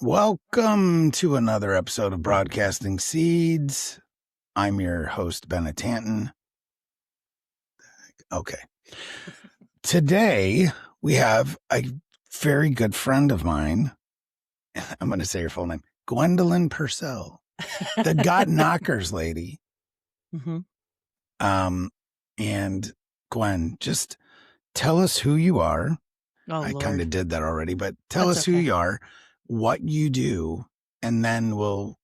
Welcome to another episode of Broadcasting Seeds. I'm your host, Bennett. Okay. Today, we have a very good friend of mine. I'm going to say her full name. Gwendolyn Purcell, the Got Knockers lady. Mm-hmm. And Gwen, just tell us who you are. Oh, I kind of did that already, but tell That's us who okay. you are, what you do, and then we'll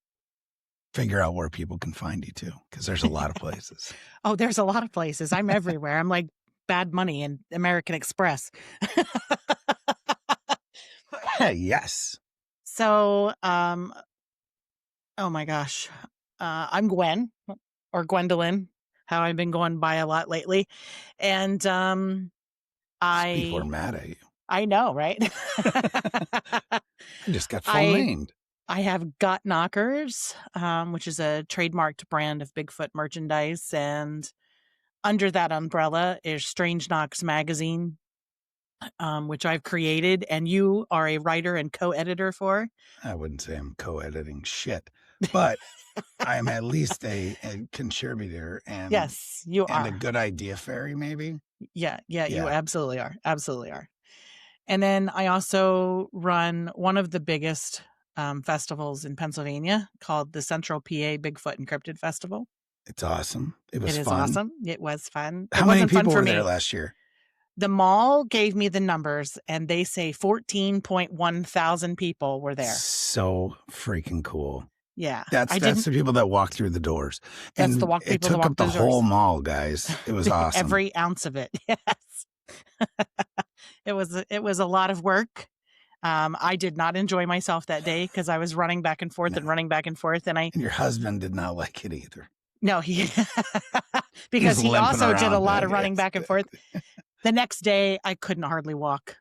figure out where people can find you too, because there's a lot of places. Oh, there's a lot of places. I'm everywhere. I'm like Bad Money and American Express. Yes. So, oh my gosh. I'm Gwen or Gwendolyn, how I've been going by a lot lately. And People are mad at you. I know, right? I just got full named. I have Got Knockers, which is a trademarked brand of Bigfoot merchandise. And under that umbrella is Strange Knocks magazine, which I've created, and you are a writer and co-editor for. I wouldn't say I'm co-editing shit, but I'm at least a contributor and yes, you are. And a good idea fairy, maybe. Yeah, you absolutely are. Absolutely are. And then I also run one of the biggest festivals in Pennsylvania called the Central PA Bigfoot Encrypted Festival. It's awesome. It was fun. It is awesome. It was fun. How many people were there last year? The mall gave me the numbers, and they say 14.1 thousand people were there. So freaking cool. Yeah. That's the people that walk through the doors. That's and the people it took up the whole mall, guys. It was awesome. Every ounce of it. Yes. It was a lot of work. I did not enjoy myself that day because I was running back and forth and your husband did not like it either. No, because he also did a lot of running back and forth. The next day, I couldn't hardly walk.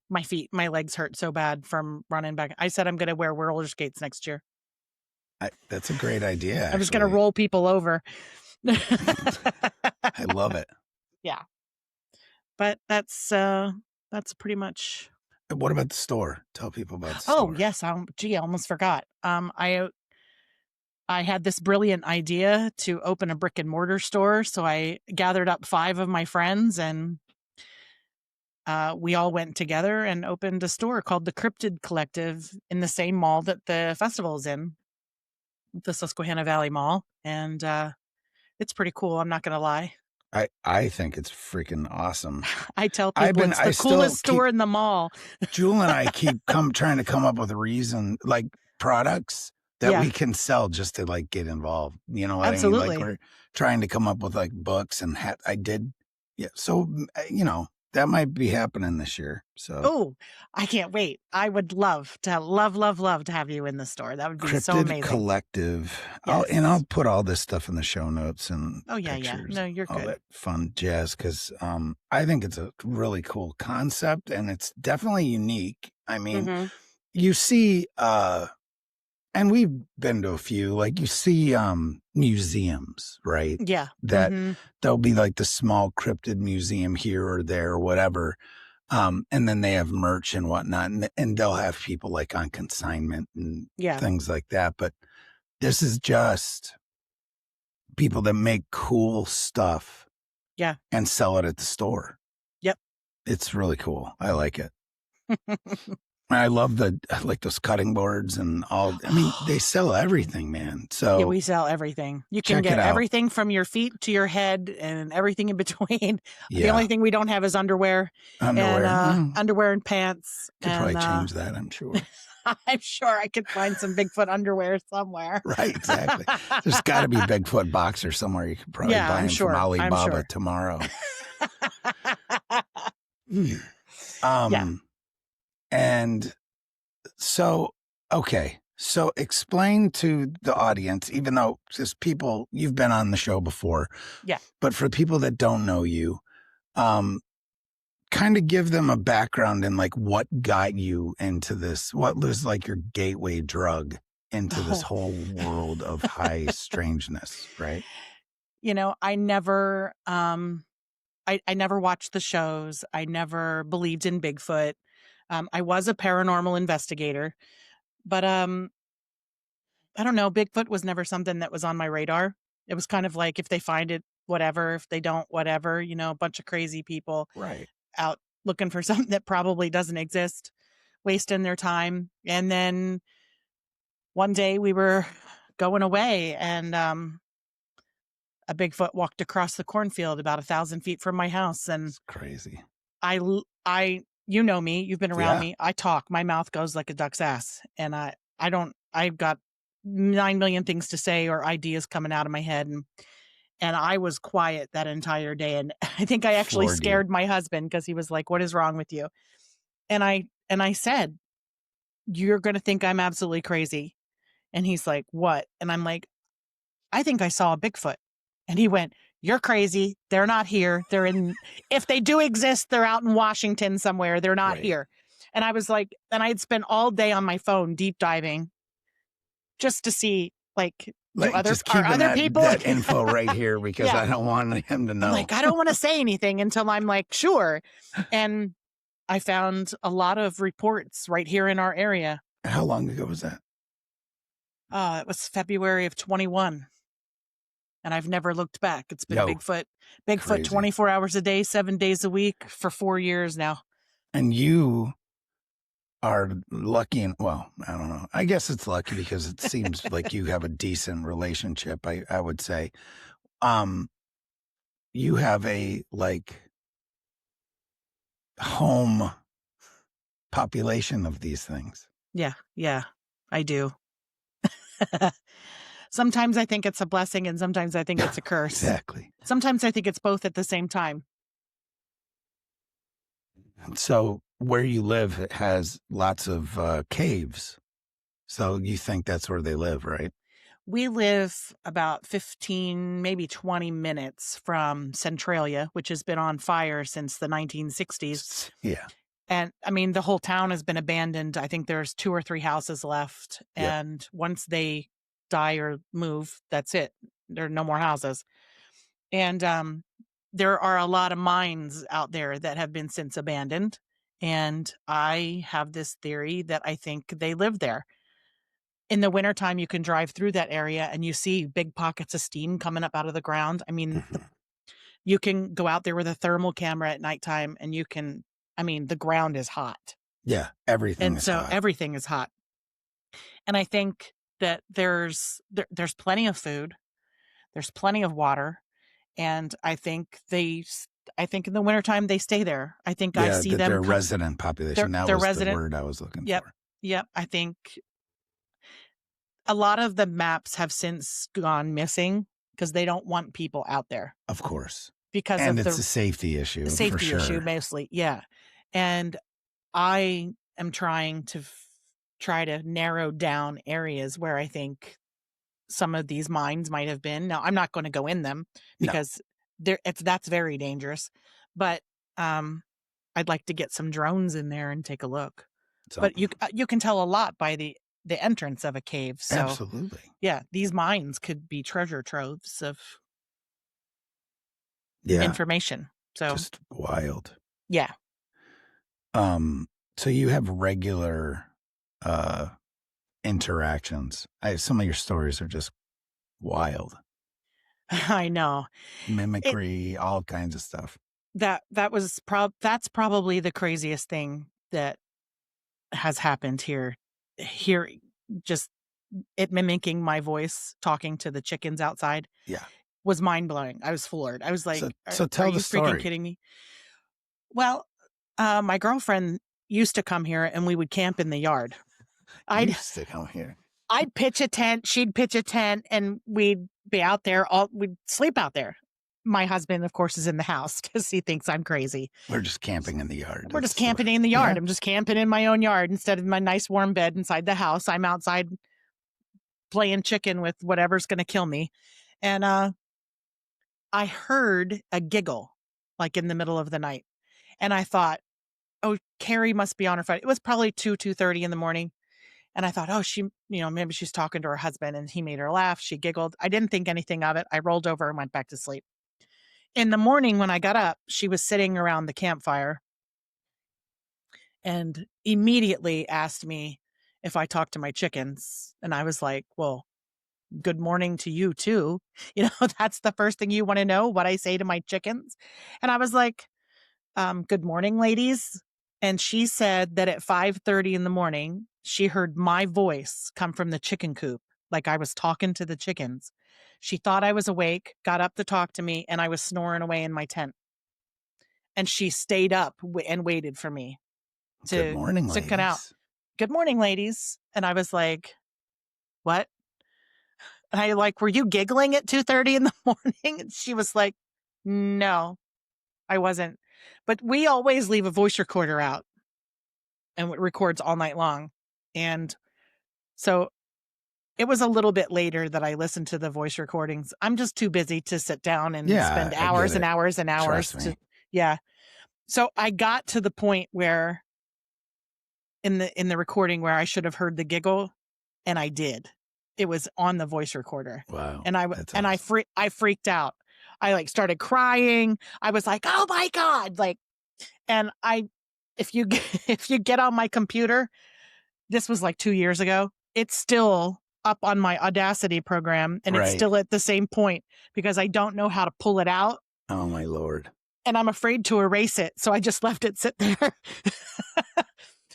My legs hurt so bad from running back. I said I'm going to wear roller skates next year. That's a great idea. I'm just going to roll people over. I love it. Yeah. But that's pretty much. What about the store? Tell people about the store. Oh, yes. I almost forgot. I had this brilliant idea to open a brick and mortar store. So I gathered up 5 of my friends and we all went together and opened a store called the Encrypted Collective in the same mall that the festival is in, the Susquehanna Valley Mall. And it's pretty cool. I'm not going to lie. I think it's freaking awesome. I tell people it's the coolest store in the mall. Jewel and I keep trying to come up with a reason, like products that we can sell just to like get involved. You know what Absolutely. I mean? Like we're trying to come up with like books and I did. Yeah. So, that might be happening this year. So, oh, I can't wait. I would love to have you in the store. That would be so amazing. Collective. Yes. I'll put all this stuff in the show notes and pictures, yeah. No, you're all good. that fun jazz. Cause, I think it's a really cool concept and it's definitely unique. I mean, you see, and we've been to a few, like you see museums, right? Yeah. That there'll be like the small cryptid museum here or there or whatever. And then they have merch and whatnot. And they'll have people like on consignment and things like that. But this is just people that make cool stuff. Yeah. And sell it at the store. Yep. It's really cool. I like it. I love those cutting boards and all. I mean, they sell everything, man. So yeah, we sell everything. You can get everything from your feet to your head and everything in between. Yeah. The only thing we don't have is underwear. Underwear and pants. Could probably change that, I'm sure. I'm sure I could find some Bigfoot underwear somewhere. Right, exactly. There's got to be Bigfoot boxers somewhere. You could probably buy them from Alibaba tomorrow. And so, okay. So explain to the audience, even though just people, you've been on the show before. Yeah. But for people that don't know you, kind of give them a background in like what got you into this, what was like your gateway drug into this whole world of high strangeness, right? I never, I never watched the shows. I never believed in Bigfoot. I was a paranormal investigator, But I don't know. Bigfoot was never something that was on my radar. It was kind of like, if they find it, whatever. If they don't, whatever. A bunch of crazy people out looking for something that probably doesn't exist, wasting their time. And then one day we were going away, and a Bigfoot walked across the cornfield about 1,000 feet from my house. And it's crazy. You know me, you've been around me. I talk, my mouth goes like a duck's ass. And I've got 9 million things to say or ideas coming out of my head. And I was quiet that entire day. And I think I actually scared my husband, because he was like, "What is wrong with you?" And I said, "You're going to think I'm absolutely crazy." And he's like, "What?" And I'm like, "I think I saw a Bigfoot." And he went, "You're crazy. They're not here. If they do exist, they're out in Washington somewhere. They're not here." And I was like, and I'd spent all day on my phone deep diving just to see, just keeping other people that info right here, because I don't want him to know. I'm like, I don't want to say anything until I'm like, sure. And I found a lot of reports right here in our area. How long ago was that? It was February of 21. And I've never looked back. It's been Bigfoot crazy. 24 hours a day, 7 days a week for 4 years now. And you are lucky, well, I don't know. I guess it's lucky, because it seems like you have a decent relationship, I would say. You have a home population of these things. Yeah, I do. Sometimes I think it's a blessing, and sometimes I think it's a curse. Exactly. Sometimes I think it's both at the same time. So where you live has lots of caves. So you think that's where they live, right? We live about 15, maybe 20 minutes from Centralia, which has been on fire since the 1960s. Yeah. And I mean, the whole town has been abandoned. I think there's 2 or 3 houses left. And once they die or move, that's it. There are no more houses. And there are a lot of mines out there that have been since abandoned. And I have this theory that I think they live there. In the wintertime, you can drive through that area and you see big pockets of steam coming up out of the ground. I mean, you can go out there with a thermal camera at nighttime, and the ground is hot. Yeah, everything is hot. Everything is hot. And I think that there's plenty of food, there's plenty of water, and I think in the wintertime they stay there. I think I see them. Their resident population. That was the word I was looking for. Yep. I think a lot of the maps have since gone missing because they don't want people out there. Of course. And it's a safety issue. The safety issue, mostly. Yeah. And I am trying to try to narrow down areas where I think some of these mines might have been. Now, I'm not going to go in them because that's very dangerous. But I'd like to get some drones in there and take a look. But you can tell a lot by the entrance of a cave. So, absolutely. Yeah, these mines could be treasure troves of information. So just wild. Yeah. So you have regular interactions. Some of your stories are just wild. I know. Mimicry, all kinds of stuff. That's probably the craziest thing that has happened here. Just it mimicking my voice, talking to the chickens outside. Yeah. Was mind-blowing. I was floored. I was like, so tell the story. Are you freaking kidding me? Well, my girlfriend used to come here and we would camp in the yard. Used to come here. I'd pitch a tent, she'd pitch a tent, and we'd be out there. We'd sleep out there. My husband, of course, is in the house because he thinks I'm crazy. We're just camping in the yard. We're just camping in the yard. Yeah. I'm just camping in my own yard instead of my nice warm bed inside the house. I'm outside playing chicken with whatever's going to kill me. And I heard a giggle like in the middle of the night. And I thought, oh, Carrie must be on her phone. It was probably 2:30 in the morning. And I thought, oh, she, maybe she's talking to her husband and he made her laugh. She giggled. I didn't think anything of it. I rolled over and went back to sleep. In the morning when I got up, she was sitting around the campfire and immediately asked me if I talk to my chickens. And I was like, well, good morning to you too. That's the first thing you want to know, what I say to my chickens. And I was like, good morning, ladies. And she said that at 5:30 in the morning, she heard my voice come from the chicken coop, like I was talking to the chickens. She thought I was awake, got up to talk to me, and I was snoring away in my tent. And she stayed up and waited for me Good to morning, come out. ladies. Good morning, ladies. And I was like, what? And I like, were you giggling at 2:30 in the morning? And she was like, no, I wasn't. But we always leave a voice recorder out and it records all night long. And so it was a little bit later that I listened to the voice recordings. I'm just too busy to sit down and spend hours and hours and hours. Yeah. So I got to the point where in the recording where I should have heard the giggle, and I did. It was on the voice recorder. Wow. And I freaked out. I like started crying. I was like, "Oh my God." And if you get on my computer, this was like 2 years ago. It's still up on my Audacity program, and it's still at the same point because I don't know how to pull it out. Oh my Lord. And I'm afraid to erase it. So I just left it sit there.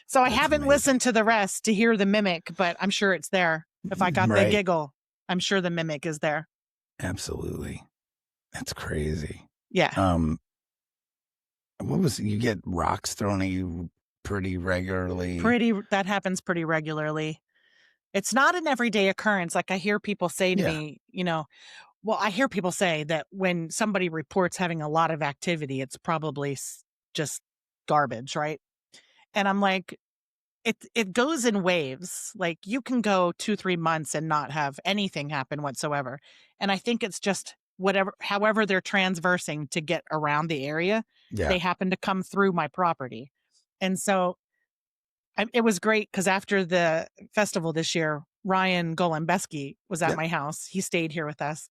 So I haven't listened to the rest to hear the mimic, but I'm sure it's there. If I got the giggle, I'm sure the mimic is there. Absolutely. That's crazy. Yeah. You get rocks thrown at you pretty regularly? That happens pretty regularly. It's not an everyday occurrence. Like I hear people say to me, I hear people say that when somebody reports having a lot of activity, it's probably just garbage, right? And I'm like, it goes in waves. Like you can go 2-3 months and not have anything happen whatsoever. And I think it's just however they're transversing to get around the area, they happen to come through my property. And so it was great because after the festival this year, Ryan Golembeski was at my house. He stayed here with us.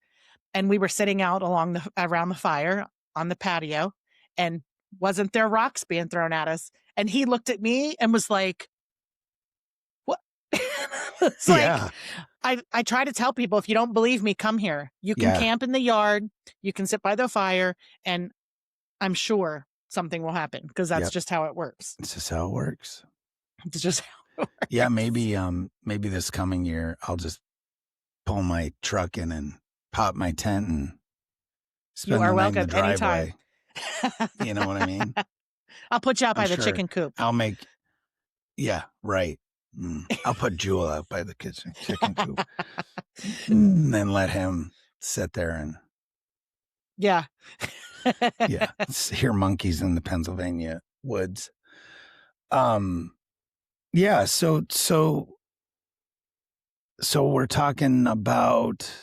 And we were sitting out around the fire on the patio, and wasn't there rocks being thrown at us? And he looked at me and was like, what? It's like, I try to tell people, if you don't believe me, come here. You can camp in the yard. You can sit by the fire, and I'm sure something will happen because that's just how it works. It's just how it works. It's just how it works. Yeah, maybe this coming year, I'll just pull my truck in and pop my tent and spend the night in the driveway. You know what I mean? I'll put you out by the chicken coop. I'll put Jewel out by the chicken coop and then let him sit there and hear monkeys in the Pennsylvania woods. So we're talking about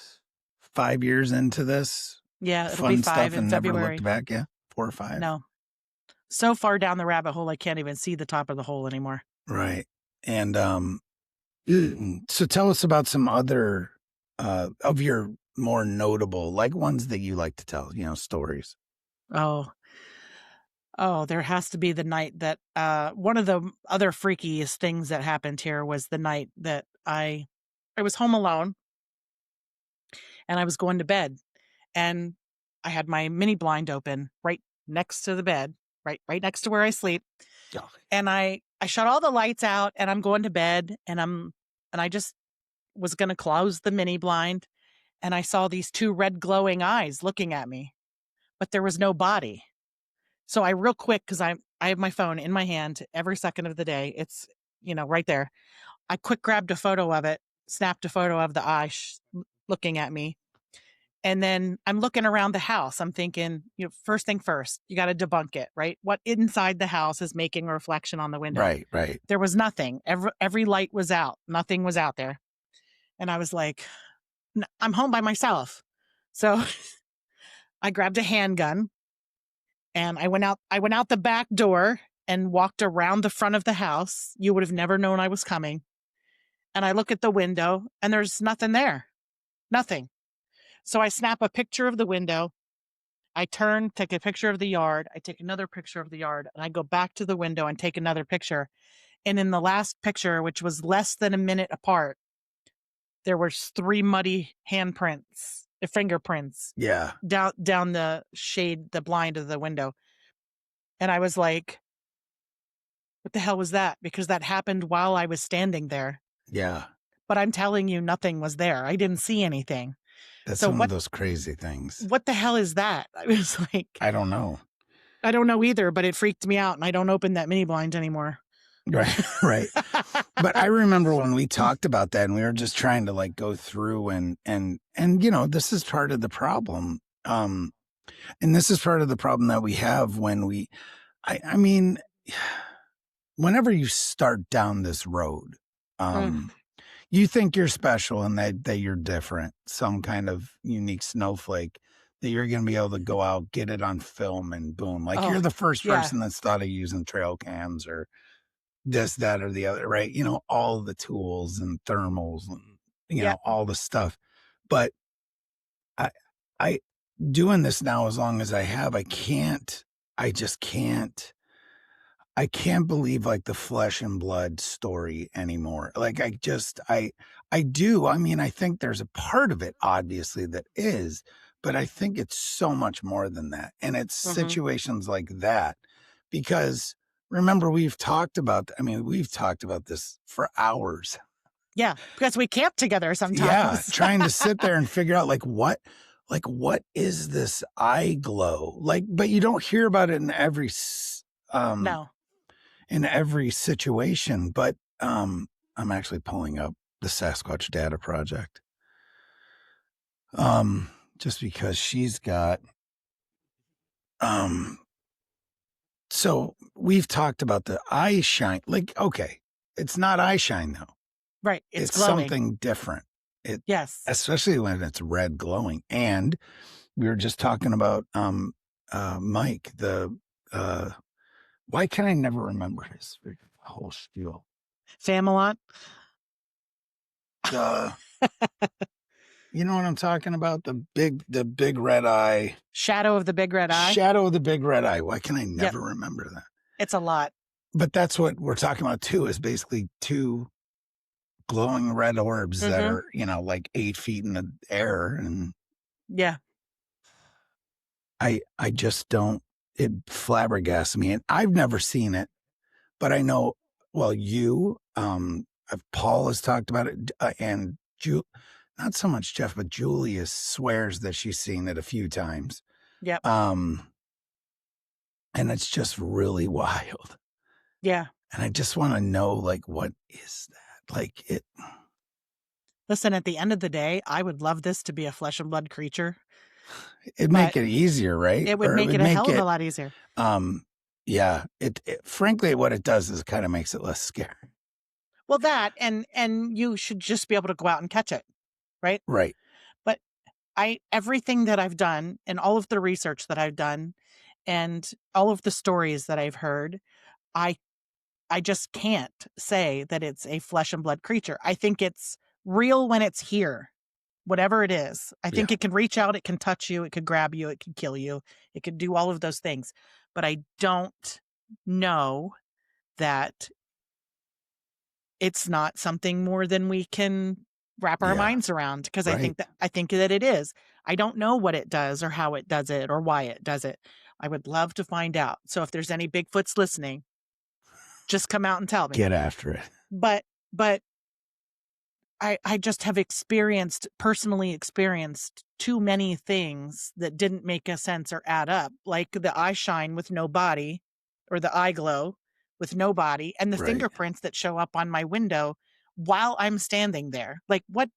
5 years into this. Yeah, it'll be 5 in February. Never looked back. Yeah, 4 or 5. No, so far down the rabbit hole, I can't even see the top of the hole anymore. Right, and so tell us about some other of your more notable, like ones that you like to tell. Stories. Oh, there has to be the night that one of the other freakiest things that happened here was the night that I was home alone and I was going to bed, and I had my mini blind open right next to the bed, right next to where I sleep. Oh. And I shut all the lights out and I'm going to bed, and I just was going to close the mini blind, and I saw these 2 red glowing eyes looking at me, but there was no body. So I real quick, because I have my phone in my hand every second of the day. It's, right there. I quick grabbed a photo of it, snapped a photo of the eye looking at me. And then I'm looking around the house. I'm thinking, first thing first, you got to debunk it, right? What inside the house is making a reflection on the window? Right. There was nothing. Every light was out. Nothing was out there. And I was like, I'm home by myself. So I grabbed a handgun and I went out the back door and walked around the front of the house. You would have never known I was coming. And I look at the window and there's nothing there. Nothing. So I snap a picture of the window. I turn, take a picture of the yard. I take another picture of the yard, and I go back to the window and take another picture. And in the last picture, which was less than a minute apart, there were 3 muddy handprints, fingerprints. Yeah. Down the shade, the blind of the window. And I was like, what the hell was that? Because that happened while I was standing there. Yeah. But I'm telling you, nothing was there. I didn't see anything. That's one of those crazy things. What the hell is that? I was like, I don't know. I don't know either, but it freaked me out, and I don't open that mini blind anymore. Right, right. But I remember when we talked about that, and we were just trying to like go through and you know, this is part of the problem. And this is part of the problem that we have when I mean, whenever you start down this road, you think you're special and that you're different, some kind of unique snowflake, that you're going to be able to go out, get it on film, and boom, like you're the first person that's thought of using trail cams or this, that, or the other, right? You know, all the tools and thermals and, you know, all the stuff. But I doing this now as long as I have, I just can't. I can't believe like the flesh and blood story anymore. Like I do. I mean, I think there's a part of it, obviously, that is, but I think it's so much more than that. And it's situations like that, because remember, we've talked about this for hours. Yeah, because we camp together sometimes. Yeah, trying to sit there and figure out what is this eye glow? Like, but you don't hear about it in every no. In every situation. But I'm actually pulling up the Sasquatch Data Project. Just because she's got so we've talked about the eye shine. Like, okay, it's not eye shine though. Right. It's glowing. Something different. Yes. Especially when it's red glowing. And we were just talking about Mike, why can I never remember his whole spiel? Famelot. You know what I'm talking about? The big red eye. Shadow of the big red eye. Shadow of the big red eye. Why can I never remember that? It's a lot. But that's what we're talking about too, is basically 2 glowing red orbs that are, you know, like 8 feet in the air. And I just don't, it flabbergasts me. And I've never seen it, but I know, well, Paul has talked about it, and not so much Jeff, but Julia swears that she's seen it a few times. Yep. And it's just really wild. Yeah. And I just want to know, like, what is that? Like it. Listen, at the end of the day, I would love this to be a flesh and blood creature. It'd make it easier, right? It would make it a hell of a lot easier. Yeah. It frankly, what it does is it kind of makes it less scary. Well, that and you should just be able to go out and catch it, right? Right. But everything that I've done and all of the research that I've done and all of the stories that I've heard, I just can't say that it's a flesh and blood creature. I think it's real when it's here, whatever it is. I think it can reach out, it can touch you, it could grab you, it could kill you, it could do all of those things. But I don't know that it's not something more than we can wrap our minds around, because I think that it is. I don't know what it does or how it does it or why it does it. I would love to find out. So if there's any Bigfoots listening, just come out and tell me. Get after it. But I just have personally experienced too many things that didn't make a sense or add up, like the eye shine with no body, or the eye glow with no body, and the fingerprints that show up on my window while I'm standing there. Like, what?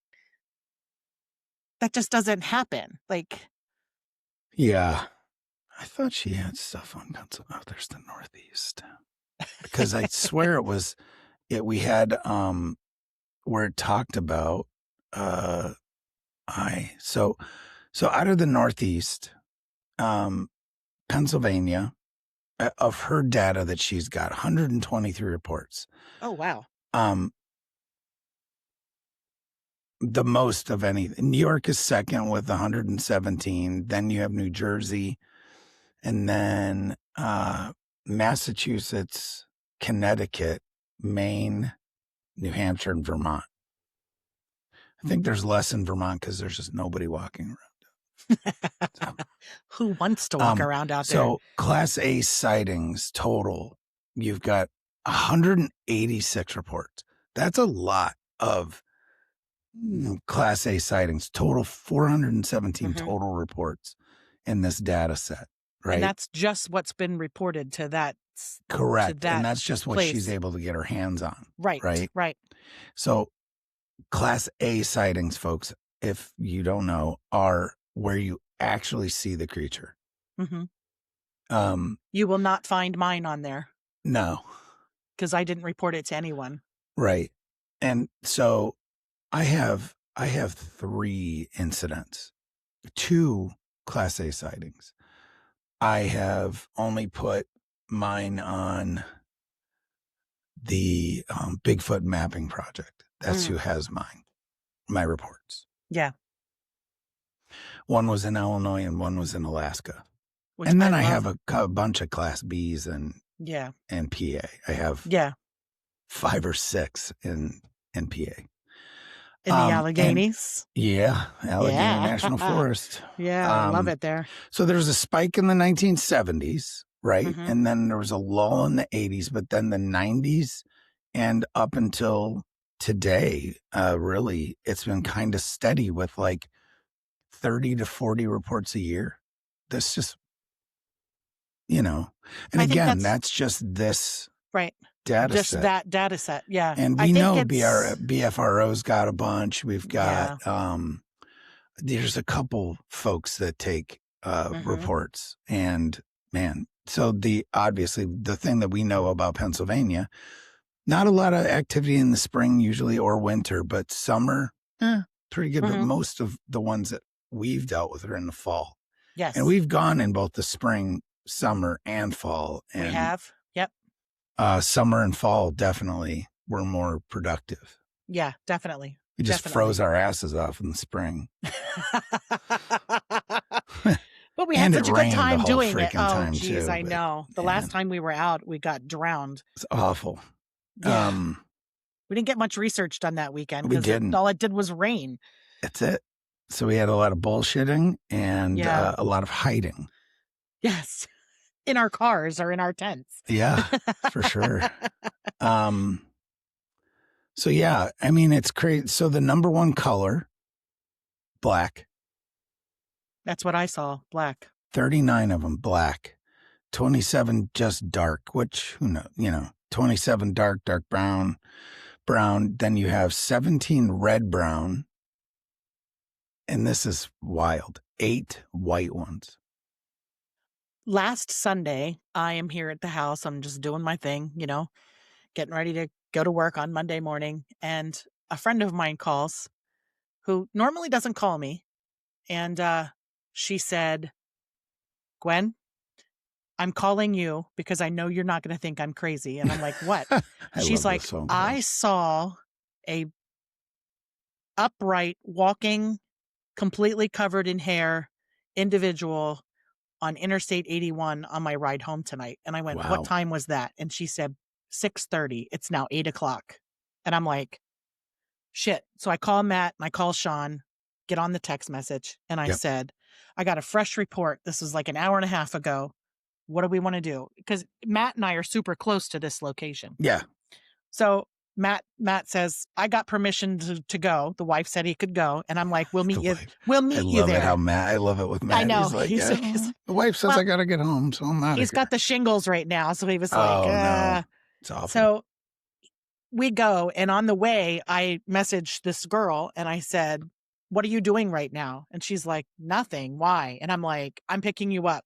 That just doesn't happen. Like, yeah, I thought she had stuff on Pennsylvania. Oh, there's the Northeast, because I swear we had where it talked about so out of the Northeast, Pennsylvania, of her data that she's got, 123 reports. Oh wow. The most of anything. New York is second with 117. Then you have New Jersey, and then Massachusetts, Connecticut, Maine, New Hampshire, and Vermont. I think there's less in Vermont because there's just nobody walking around. So, who wants to walk around out there? So Class A sightings total, you've got 186 reports. That's a lot of Class A sightings. Total 417 total reports in this data set, right? And that's just what's been reported to that. Correct. To that and that's just what she's able to get her hands on. Right. Right. So Class A sightings, folks, if you don't know, are where you actually see the creature. You will not find mine on there. No. Because I didn't report it to anyone. Right. And so I have 3 incidents, 2 Class A sightings. I have only put mine on the Bigfoot mapping project. That's who has my reports. Yeah. One was in Illinois and one was in Alaska. And then I have a bunch of Class Bs and PA. I have 5 or 6 in PA. In the Alleghenies? Allegheny National Forest. I love it there. So there was a spike in the 1970s, right? And then there was a lull in the 80s, but then the 90s and up until today, really, it's been kind of steady with like 30 to 40 reports a year. That's just, and again, that's just this data just set. That data set. Yeah. And we know BFRO's got a bunch. We've got, there's a couple folks that take reports, and man, so obviously the thing that we know about Pennsylvania, not a lot of activity in the spring usually or winter, but summer, pretty good. But most of the ones that we've dealt with are in the fall. Yes. And we've gone in both the spring, summer, and fall. And we have. Yep. Summer and fall definitely were more productive. Yeah, definitely. We just froze our asses off in the spring. But we had such a good time doing it. Oh, geez, I know. The last time we were out, we got drowned. It's awful. Yeah. We didn't get much research done that weekend. We didn't. All it did was rain. That's it. So we had a lot of bullshitting and a lot of hiding. Yes. In our cars or in our tents. Yeah, for sure. So yeah, I mean, it's crazy. So the number one color, black. That's what I saw, black. 39 of them, black. 27 just dark, which, who knows, 27 dark brown. Then you have 17 red brown. And this is wild. 8 white ones. Last Sunday, I am here at the house. I'm just doing my thing, getting ready to go to work on Monday morning. And a friend of mine calls who normally doesn't call me. And she said, Gwen, I'm calling you because I know you're not going to think I'm crazy. And I'm like, what? She's like, I saw a upright, walking, completely covered in hair individual on Interstate 81 on my ride home tonight. And I went, What time was that? And she said, 6:30. It's now 8:00. And I'm like, shit. So I call Matt and I call Sean, get on the text message. And I said, I got a fresh report. This was like an hour and a half ago. What do we want to do? Because Matt and I are super close to this location. Yeah. So Matt says, I got permission to go. The wife said he could go. And I'm like, we'll meet you. We'll meet you there. I love it with Matt. I know. He's like, the wife says I got to get home. So I'm not. He's got the shingles right now. So he was like, no. It's awful. So we go. And on the way, I messaged this girl and I said, what are you doing right now? And she's like, nothing. Why? And I'm like, I'm picking you up.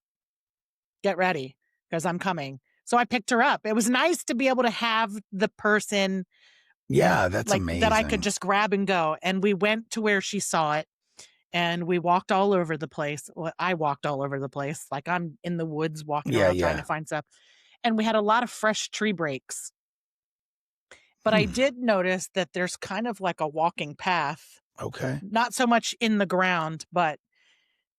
Get ready because I'm coming. So I picked her up. It was nice to be able to have the person. Yeah, that's amazing. That I could just grab and go. And we went to where she saw it and we walked all over the place. Well, I walked all over the place. Like I'm in the woods walking around trying to find stuff. And we had a lot of fresh tree breaks. But I did notice that there's kind of like a walking path. Okay. Not so much in the ground, but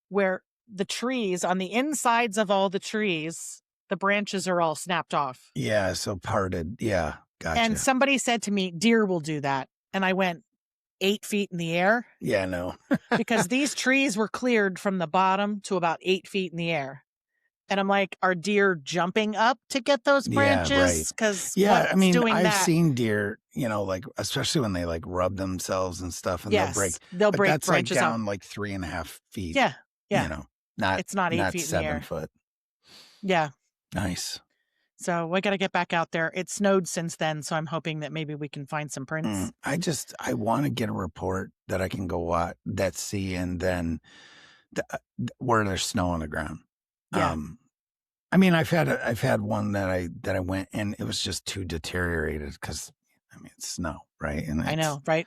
where the trees, on the insides of all the trees, the branches are all snapped off. Yeah, so parted. Yeah. Gotcha. And somebody said to me, deer will do that. And I went 8 feet in the air. Yeah, no. Because these trees were cleared from the bottom to about 8 feet in the air. And I'm like, are deer jumping up to get those branches? Yeah, right. Because yeah, I mean, doing I've that? seen deer, like, especially when they like rub themselves and stuff, and they'll break branches like down out. like 3.5 feet. Yeah. It's not 8 feet in the 7 air. foot. Yeah. Nice. So I got to get back out there. It snowed since then, so I'm hoping that maybe we can find some prints. I want to get a report that I can go watch, and then where there's snow on the ground. Yeah. I mean, I've had one that I went, and it was just too deteriorated because, it's snow, right? And I know, right?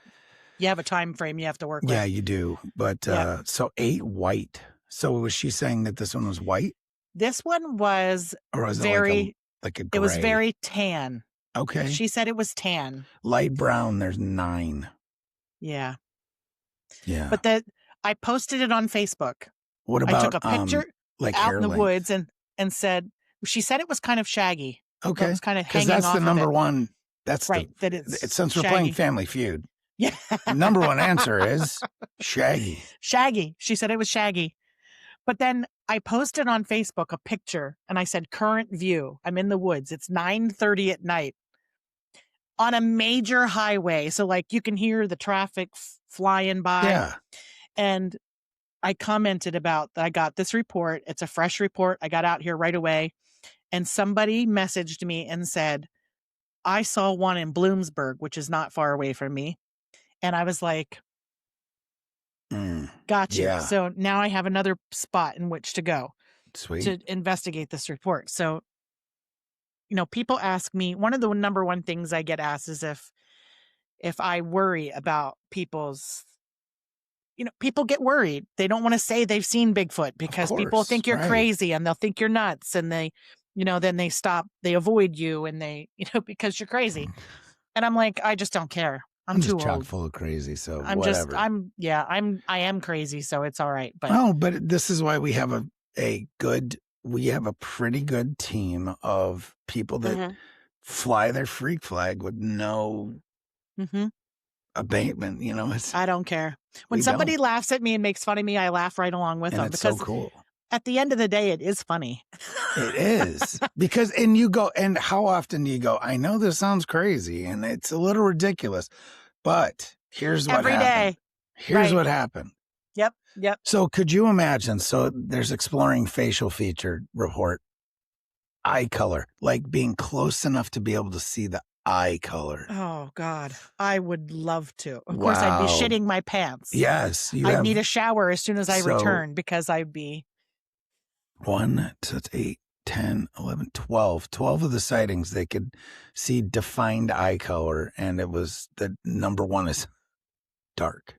You have a time frame you have to work with. Yeah, you do. But so 8 white. So was she saying that this one was white? This one was, or was very it like a gray? It was very tan. Okay. She said it was tan. Light brown. There's 9. Yeah. Yeah. But I posted it on Facebook. What about I took a picture like out in the length? woods and said, she said it was kind of shaggy. Okay. It was kind of because hanging that's off the number of it. one. That's right. That it's since we're shaggy. playing Family Feud. Yeah. The number one answer is shaggy. Shaggy. She said it was shaggy. But then I posted on Facebook a picture and I said, current view. I'm in the woods. It's 9:30 at night on a major highway. So like you can hear the traffic flying by. Yeah. And I commented about that. I got this report. It's a fresh report. I got out here right away. And somebody messaged me and said, I saw one in Bloomsburg, which is not far away from me. And I was like, got you. Yeah. So now I have another spot in which to go. Sweet. To investigate this report. So, people ask me, one of the number one things I get asked is if I worry about people's, people get worried. They don't want to say they've seen Bigfoot because people think you're crazy and they'll think you're nuts. And they, then they stop, they avoid you and they, because you're crazy. And I'm like, I just don't care. I'm just too chock old. full of crazy. So I am crazy. So it's all right. But but this is why we have we have a pretty good team of people that fly their freak flag with no abatement. I don't care. When somebody laughs at me and makes fun of me, I laugh right along with them it's because so cool. At the end of the day, it is funny. It is because, and you go, and how often do you go, I know this sounds crazy and it's a little ridiculous, but here's what happened. Every day. Here's what happened. Yep. So could you imagine? So there's exploring facial feature report, eye color, like being close enough to be able to see the eye color. Oh God, I would love to. Of course, I'd be shitting my pants. Yes. I'd need a shower as soon as I return because I'd be 1 to 8, 10, 11, 12. 12 of the sightings, they could see defined eye color. And it was the number one is dark.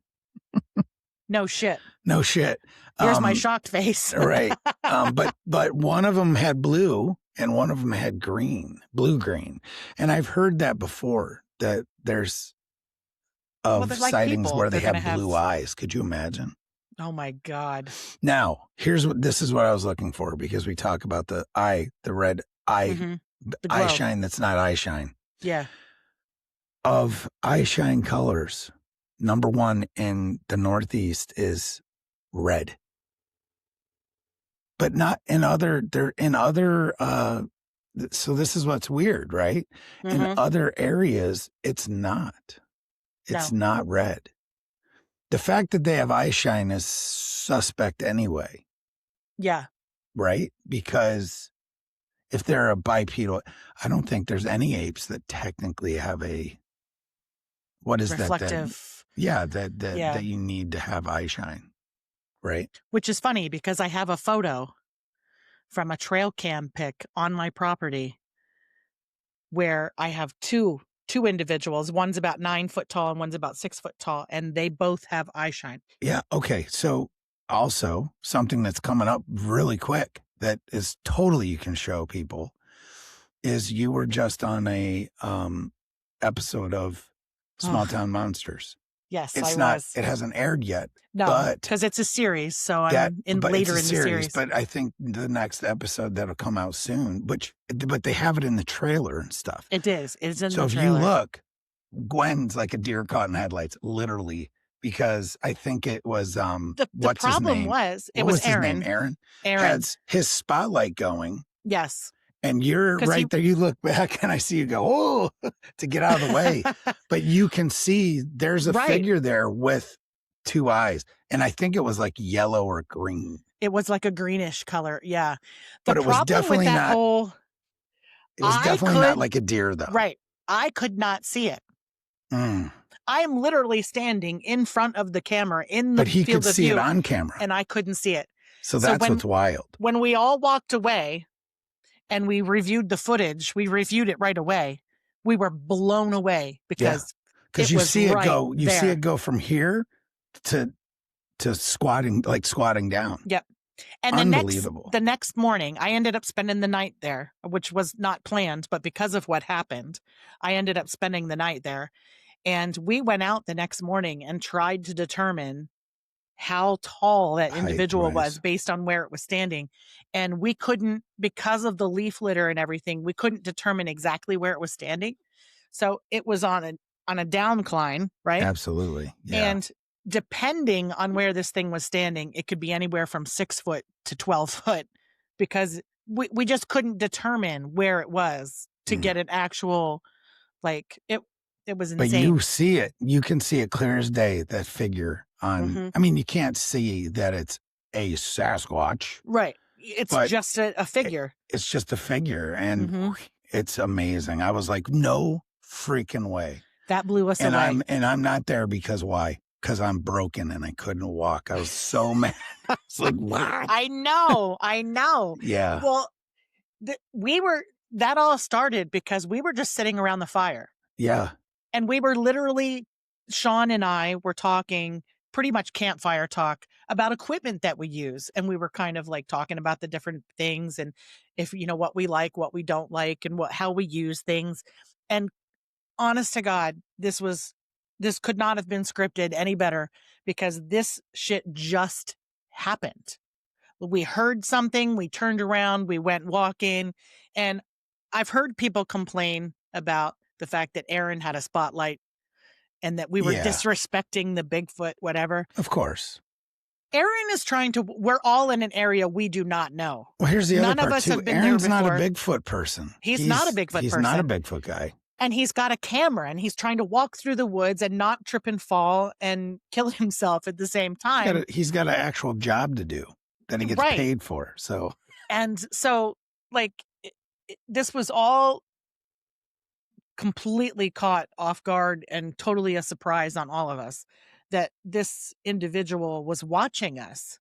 No shit. No shit. Here's my shocked face. Right. But one of them had blue and one of them had blue-green. And I've heard that before, that there's sightings where they have blue eyes. Could you imagine? Oh my God. Now, this is what I was looking for, because we talk about the red eye, eye shine that's not eye shine. Yeah. Of eye shine colors, number one in the Northeast is red. But not in other, so this is what's weird, right? In other areas, it's not. It's not red. The fact that they have eye shine is suspect anyway. Yeah. Right? Because if they're a bipedal, I don't think there's any apes that technically have what is reflective. That you need to have eye shine. Right? Which is funny because I have a photo from a trail cam pic on my property where I have two individuals. One's about 9 foot tall and one's about 6 foot tall, and they both have eye shine. Yeah. Okay. So also something that's coming up really quick that is totally, you can show people, is you were just on a episode of Small Town Monsters. Yes, It's I not, was. it hasn't aired yet. No, but because it's a series, so I'm that, in but later it's a in the series, series. but I think the next episode that'll come out soon, but they have it in the trailer and stuff. It is. It's in So the if trailer. you look, Gwen's like a deer caught in headlights, literally, because I think it was The what's his problem name? was it What was his name? Aaron. Aaron Aaron. has his spotlight going, Yes. and you're 'Cause right there. You look back, and I see you go, oh, to get out of the way. But you can see there's a Right. figure there with two eyes, and I think it was like yellow or green. It was like a greenish color. Yeah. But it was definitely not. It was definitely not like a deer, though. Right. I could not see it. Mm. I am literally standing in front of the camera in the But he field could of see view, it on camera, and I couldn't see it. So that's what's wild. When we all walked away and we reviewed the footage, we reviewed it right away. We were blown away because you see it go. You see it go from here to squatting down. Yep. And the next morning, I ended up spending the night there, which was not planned, but because of what happened, I ended up spending the night there. And we went out the next morning and tried to determine how tall that individual was based on where it was standing. And we couldn't, because of the leaf litter and everything, we couldn't determine exactly where it was standing. So it was on a downcline, right? Absolutely. Yeah. And depending on where this thing was standing, it could be anywhere from 6 foot to 12 foot because we just couldn't determine where it was to get an actual, like, it was insane. But you see it. You can see it clear as day, that figure on, I mean, you can't see that it's a Sasquatch. Right. It's just a figure. It's just a figure. And it's amazing. I was like, no freaking way. That blew us away. I'm not there because why? Because I'm broken and I couldn't walk. I was so mad. I was like, wow. I know. Yeah. Well, that all started because we were just sitting around the fire. Yeah. And we were literally, Sean and I were talking pretty much campfire talk about equipment that we use. And we were kind of like talking about the different things and if, what we like, what we don't like, and how we use things. And honest to God, this could not have been scripted any better because this shit just happened. We heard something, we turned around, we went walking, and I've heard people complain about the fact that Aaron had a spotlight and that we were disrespecting the Bigfoot, whatever. Of course. Aaron is we're all in an area we do not know. Well, here's the other part, None of us too. have been Aaron's there before. not a Bigfoot person. He's not a Bigfoot person. He's not a Bigfoot guy. And he's got a camera and he's trying to walk through the woods and not trip and fall and kill himself at the same time. He's got an actual job to do that he gets paid for. So, like, this was all completely caught off guard and totally a surprise on all of us that this individual was watching us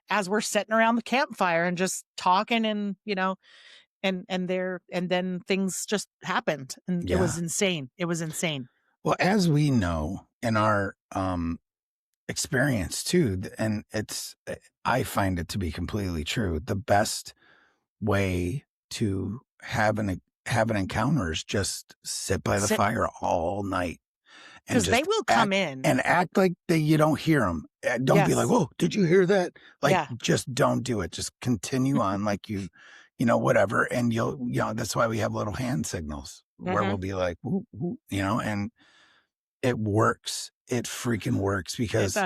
as we're sitting around the campfire and just talking and, and then things just happened and it was insane. It was insane. Well, as we know in our experience too, and I find it to be completely true. The best way to have an encounter is just sit by the fire all night. Because they will come in and act like you don't hear them. Don't be like, "Whoa, did you hear that?" Like, just don't do it. Just continue on like whatever. And that's why we have little hand signals where we'll be like, woo, woo, and it works. It freaking works because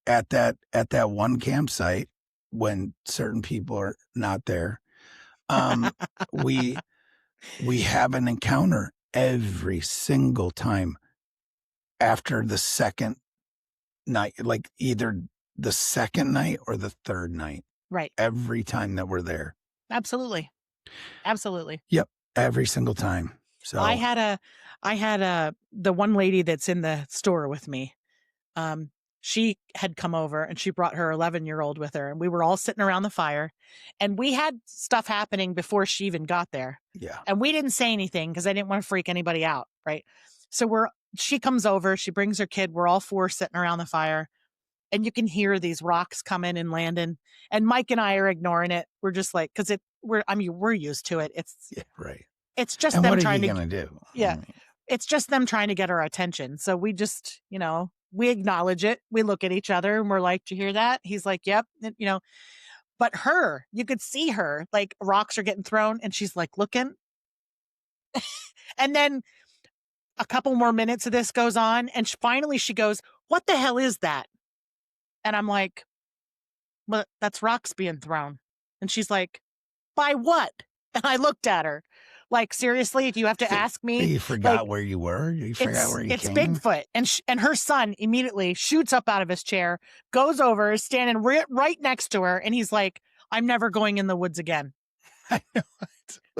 at that one campsite when certain people are not there, we have an encounter every single time after the second night, like either the second night or the third night. Right. Every time that we're there. Absolutely. Yep. Every single time. So I had the one lady that's in the store with me. She had come over and she brought her 11-year-old with her and we were all sitting around the fire and we had stuff happening before she even got there. Yeah. And we didn't say anything because I didn't want to freak anybody out. Right. So she comes over, she brings her kid. We're all four sitting around the fire and you can hear these rocks coming and landing. And Mike and I are ignoring it. We're just like, we're used to it. It's right. It's just and them what trying are you to gonna do. Yeah. It's just them trying to get our attention. So we just, we acknowledge it. We look at each other and we're like, "Do you hear that?" He's like, "Yep." And, but you could see her, like rocks are getting thrown and she's like looking. And then a couple more minutes of this goes on and finally she goes, "What the hell is that?" And I'm like, "Well, that's rocks being thrown." And she's like, "By what?" And I looked at her like, "Seriously, do you have to ask me?" You forgot like, where you were? You forgot where you it's came? Bigfoot. And her son immediately shoots up out of his chair, goes over, is standing right next to her. And he's like, "I'm never going in the woods again." I know.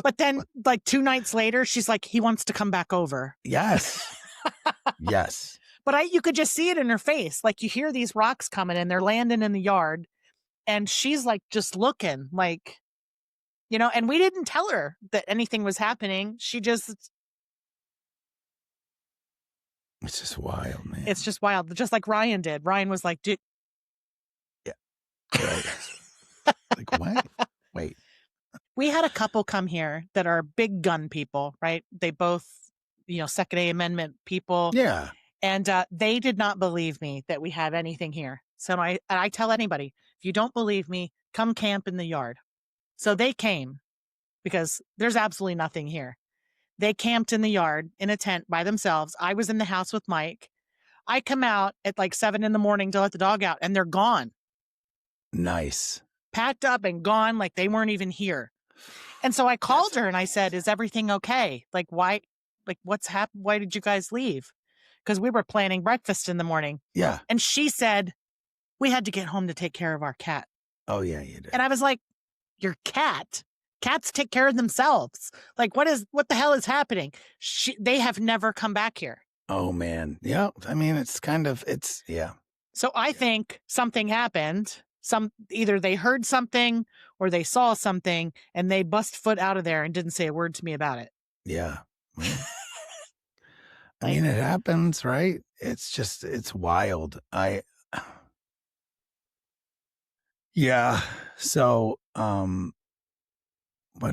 But then like 2 nights later, she's like, "He wants to come back over." Yes. Yes. But you could just see it in her face. Like you hear these rocks coming and they're landing in the yard. And she's like, just looking like, and we didn't tell her that anything was happening. It's just wild, man. It's just wild. Just like Ryan did. Ryan was like, "Dude." Yeah. Right. Like, what? Wait. We had a couple come here that are big gun people, right? They both, Second Amendment people. Yeah. And they did not believe me that we have anything here. So I tell anybody, if you don't believe me, come camp in the yard. So they came because there's absolutely nothing here. They camped in the yard in a tent by themselves. I was in the house with Mike. I come out at like 7 a.m. to let the dog out and they're gone. Nice. Packed up and gone like they weren't even here. And so I called her and I said, "Is everything okay? Like, why, like what's happened? Why did you guys leave?" Because we were planning breakfast in the morning. Yeah. And she said, "We had to get home to take care of our cat." Oh, yeah, you did. And I was like, "Your cat? Cats take care of themselves. Like, what the hell is happening?" They have never come back here. Oh, man. Yeah. I mean, yeah. So I think something happened. Either they heard something or they saw something and they bust foot out of there and didn't say a word to me about it. Yeah. I mean, it happens, right? It's wild. Yeah. So, what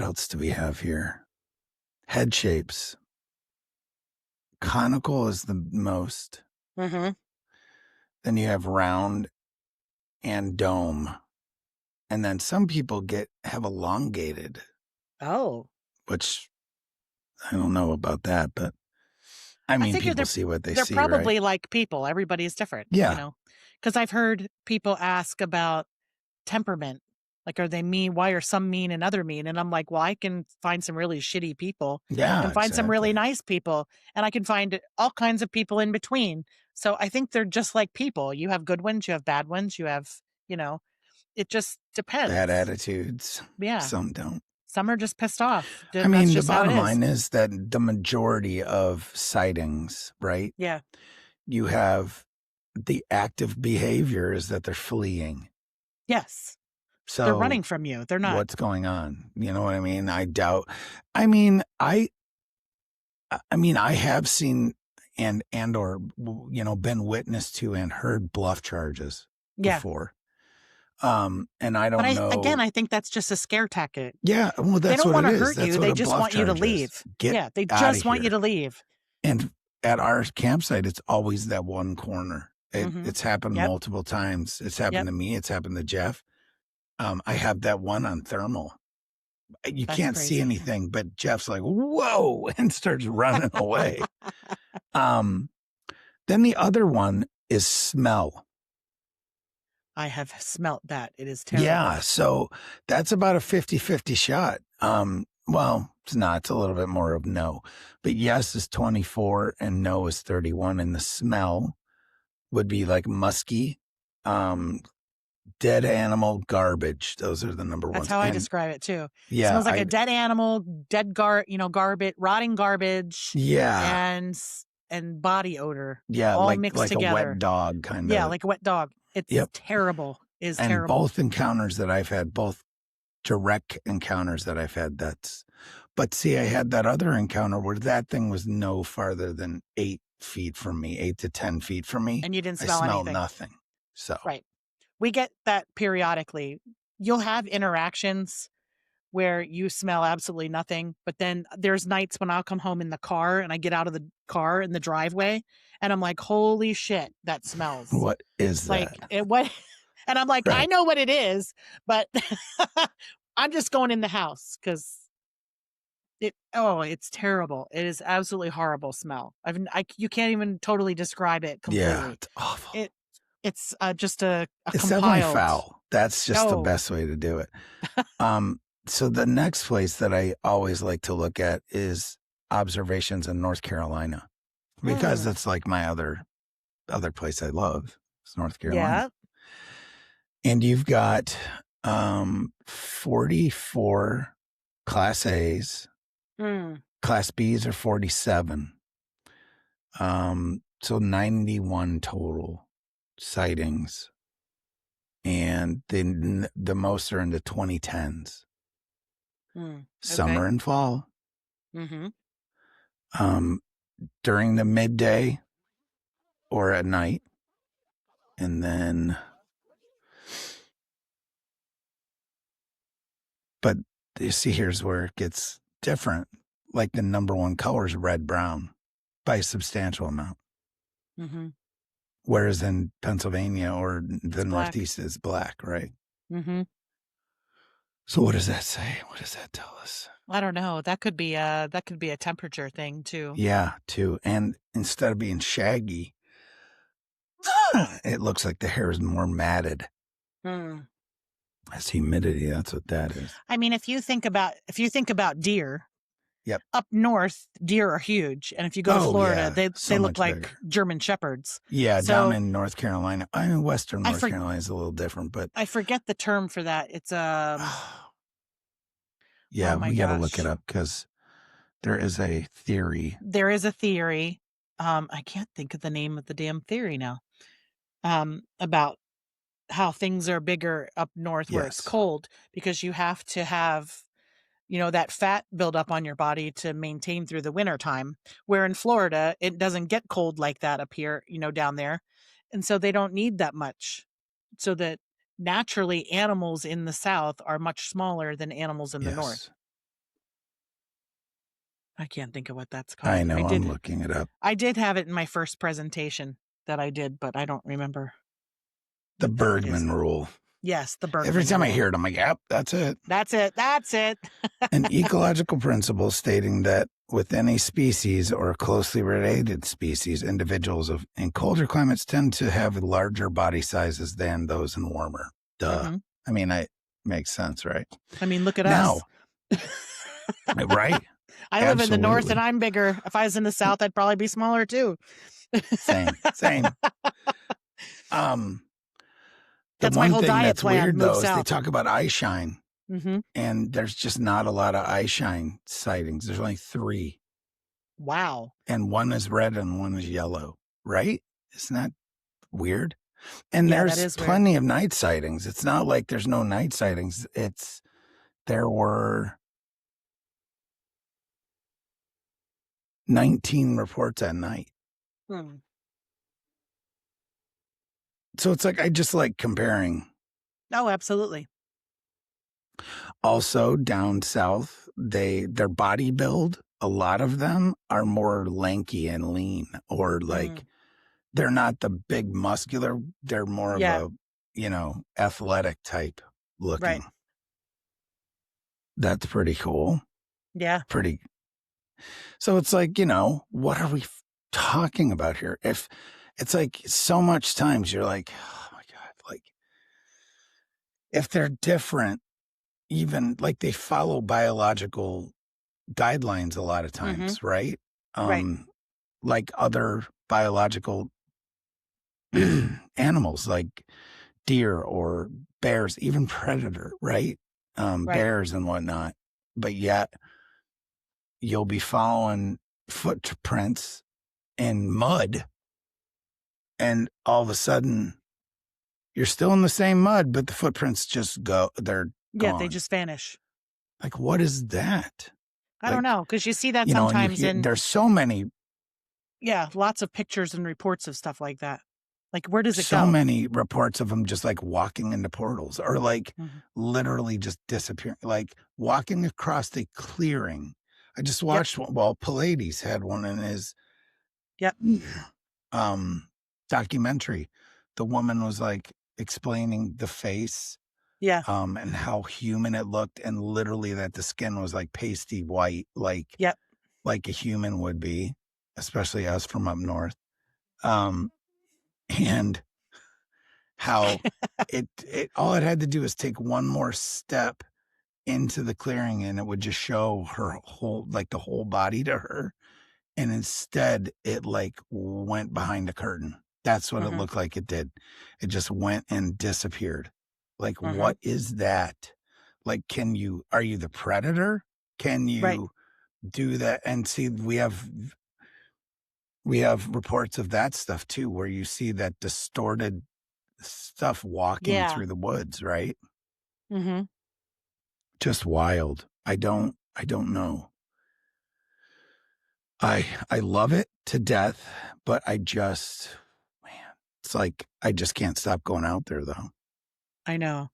else do we have here? Head shapes. Conical is the most. Mm-hmm. Then you have round and dome. And then some people have elongated. Oh. Which I don't know about that, but I mean, people see what they see. They're probably right? like people. Everybody is different. Yeah. Because I've heard people ask about temperament. Like, are they mean? Why are some mean and other mean? And I'm like, well, I can find some really shitty people. Yeah. And find some really nice people. And I can find all kinds of people in between. So I think they're just like people. You have good ones, you have bad ones, you have, it just depends. Bad attitudes. Yeah. Some don't. Some are just pissed off. I mean, the bottom line is that the majority of sightings, right? Yeah. You have the active behavior is that they're fleeing. Yes. So they're running from you. They're not. What's going on? You know what I mean? I have seen or been witness to and heard bluff charges before. And I don't know. Again, I think that's just a scare tactic. Yeah. Well, that's they don't want to hurt you. They just want you to leave. They just want you to leave. And at our campsite, it's always that one corner. It's happened multiple times. It's happened to me. It's happened to Jeff. I have that one on thermal. You can't see anything, but Jeff's like, "Whoa," and starts running away. Then the other one is smell. I have smelt that. It is terrible. Yeah. So that's about a 50-50 shot. Well, it's not. It's a little bit more of no. But yes is 24 and no is 31. And the smell would be like musky, dead animal, garbage. Those are the number ones. That's how I describe it too. Yeah. It smells like a dead animal, dead garbage, rotting garbage. Yeah. And body odor. Yeah. All mixed like together. A wet dog kind of. Yeah. Like a wet dog. It's terrible. And terrible. Both encounters that I've had, both direct encounters that I've had, but see, I had that other encounter where that thing was no farther than 8 feet from me, 8 to 10 feet from me. And you didn't smell anything. Nothing. So. Right. We get that periodically. You'll have interactions where you smell absolutely nothing, but then there's nights when I'll come home in the car and I get out of the car in the driveway And I'm like, holy shit, that smells. What is like that? what? And I'm like, I know what it is, but I'm just going in the house because it's terrible. It is absolutely horrible smell. You can't even totally describe it completely. Yeah, it's awful. It's just a it's compiled. Definitely foul. That's just the best way to do it. So the next place that I always like to look at is observations in North Carolina, because it's like my other place I love. It's North Carolina. Yeah. And you've got 44 Class A's. Class B's are 47. So 91 total sightings. And the most are in the 2010s. Okay. Summer and fall. During the midday or at night. And then, but you see, here's where it gets different. Like the number one color is red-brown by a substantial amount. Whereas in Pennsylvania or the Northeast is black, right? So what does that say? What does that tell us? I don't know. That could be a temperature thing too. Yeah, too. And instead of being shaggy, it looks like the hair is more matted. That's humidity. That's what that is. I mean, if you think about deer, up north, deer are huge, and if you go to Florida, they look like bigger. German shepherds. Yeah, so, down in North Carolina, I mean, Western North Carolina is a little different, but I forget the term for that. It's yeah, we got to look it up because there is a theory. I can't think of the name of the damn theory now. About how things are bigger up north where it's cold, because you have to have, that fat build up on your body to maintain through the winter time, where in Florida, it doesn't get cold like that up here, down there. And so they don't need that much. So that naturally animals in the South are much smaller than animals in the North. I can't think of what that's called. I know, I'm looking it up. I did have it in my first presentation that I did, but I don't remember. The Bergman rule. Yes, the Bergman Every time rule. I hear it, I'm like, yep, that's it. That's it. An ecological principle stating that within a species or closely related species, individuals in colder climates tend to have larger body sizes than those in warmer. Duh. I mean, it makes sense, right? I mean, look at us. Right? I live in the North and I'm bigger. If I was in the South, I'd probably be smaller too. Same. That's my whole diet plan. Weird though is they talk about eye shine, and there's just not a lot of eye shine sightings. There's only 3. Wow. And one is red and one is yellow, right? Isn't that weird? And there's plenty of night sightings. It's not like there's no night sightings. There were 19 reports at night. So it's like, I just like comparing. Oh, absolutely. Also down south, their body build, a lot of them are more lanky and lean, or like they're not the big muscular. They're more of a, athletic type looking. Right. That's pretty cool. Yeah. So it's like, what are we talking about here? If it's like so much times you're like, oh my God, like if they're different, even like they follow biological guidelines a lot of times, right? Like other biological animals like deer or bears, even predator, right? Bears and whatnot. But yet you'll be following footprints in mud, and all of a sudden you're still in the same mud, but the footprints just they're gone. They just vanish. Like, what is that? I don't know, because you see that sometimes there's so many. Yeah, lots of pictures and reports of stuff like that. Like, where does it go? So many reports of them just like walking into portals, or like literally just disappearing, like walking across the clearing. I just watched one. Well, Pallades had one in his documentary. The woman was like explaining the face. Yeah. And how human it looked, and literally that the skin was like pasty white, like a human would be, especially us from up north. And how it all it had to do was take one more step into the clearing and it would just show her whole, like the whole body to her. And instead it like went behind a curtain. That's what it looked like it did. It just went and disappeared. Like, what is that? Like, are you the predator? Can you do that? And see, we have reports of that stuff too, where you see that distorted stuff walking through the woods, right? Just wild. I don't know. I love it to death, but man, it's like, I just can't stop going out there though. I know.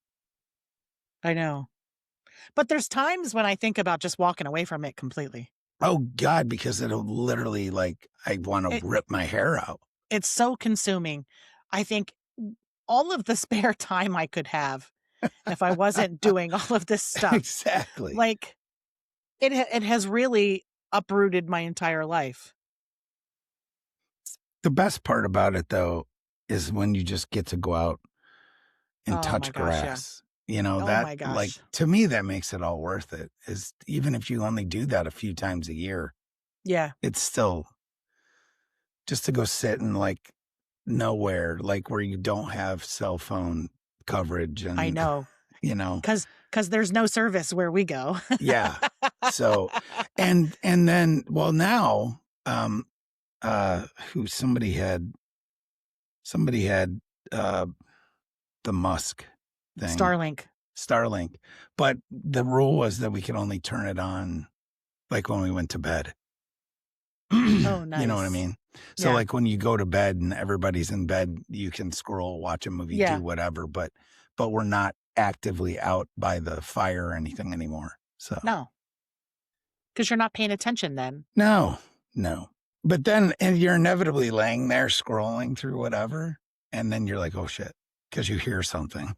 But there's times when I think about just walking away from it completely. Oh God, because it'll literally, like, I want to rip my hair out. It's so consuming. I think all of the spare time I could have if I wasn't doing all of this stuff. Exactly. Like, it has really uprooted my entire life. The best part about it though is when you just get to go out and touch grass. You know, that, like, to me, that makes it all worth it. Is even if you only do that a few times a year. Yeah. It's still just to go sit in like nowhere, like where you don't have cell phone coverage. And I know, you know, cause there's no service where we go. Yeah. So, and then, well, now, somebody had, the Musk thing. Starlink. But the rule was that we could only turn it on like when we went to bed. Oh, nice. You know what I mean? So like when you go to bed and everybody's in bed, you can scroll, watch a movie, do whatever, but we're not actively out by the fire or anything anymore. So no. Because you're not paying attention then. No. But then, and you're inevitably laying there scrolling through whatever, and then you're like, oh shit, because you hear something.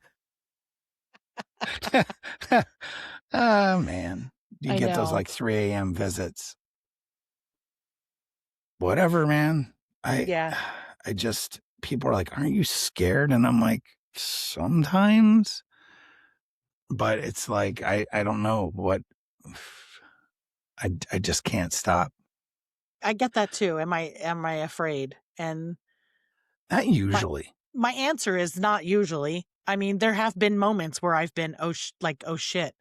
Oh man, you get those like 3 a.m. visits. Whatever, man. I just, people are like, aren't you scared? And I'm like, sometimes. But it's like, I don't know what, I just can't stop. I get that too. Am I afraid? And not usually. My answer is not usually. I mean, there have been moments where I've been, oh shit.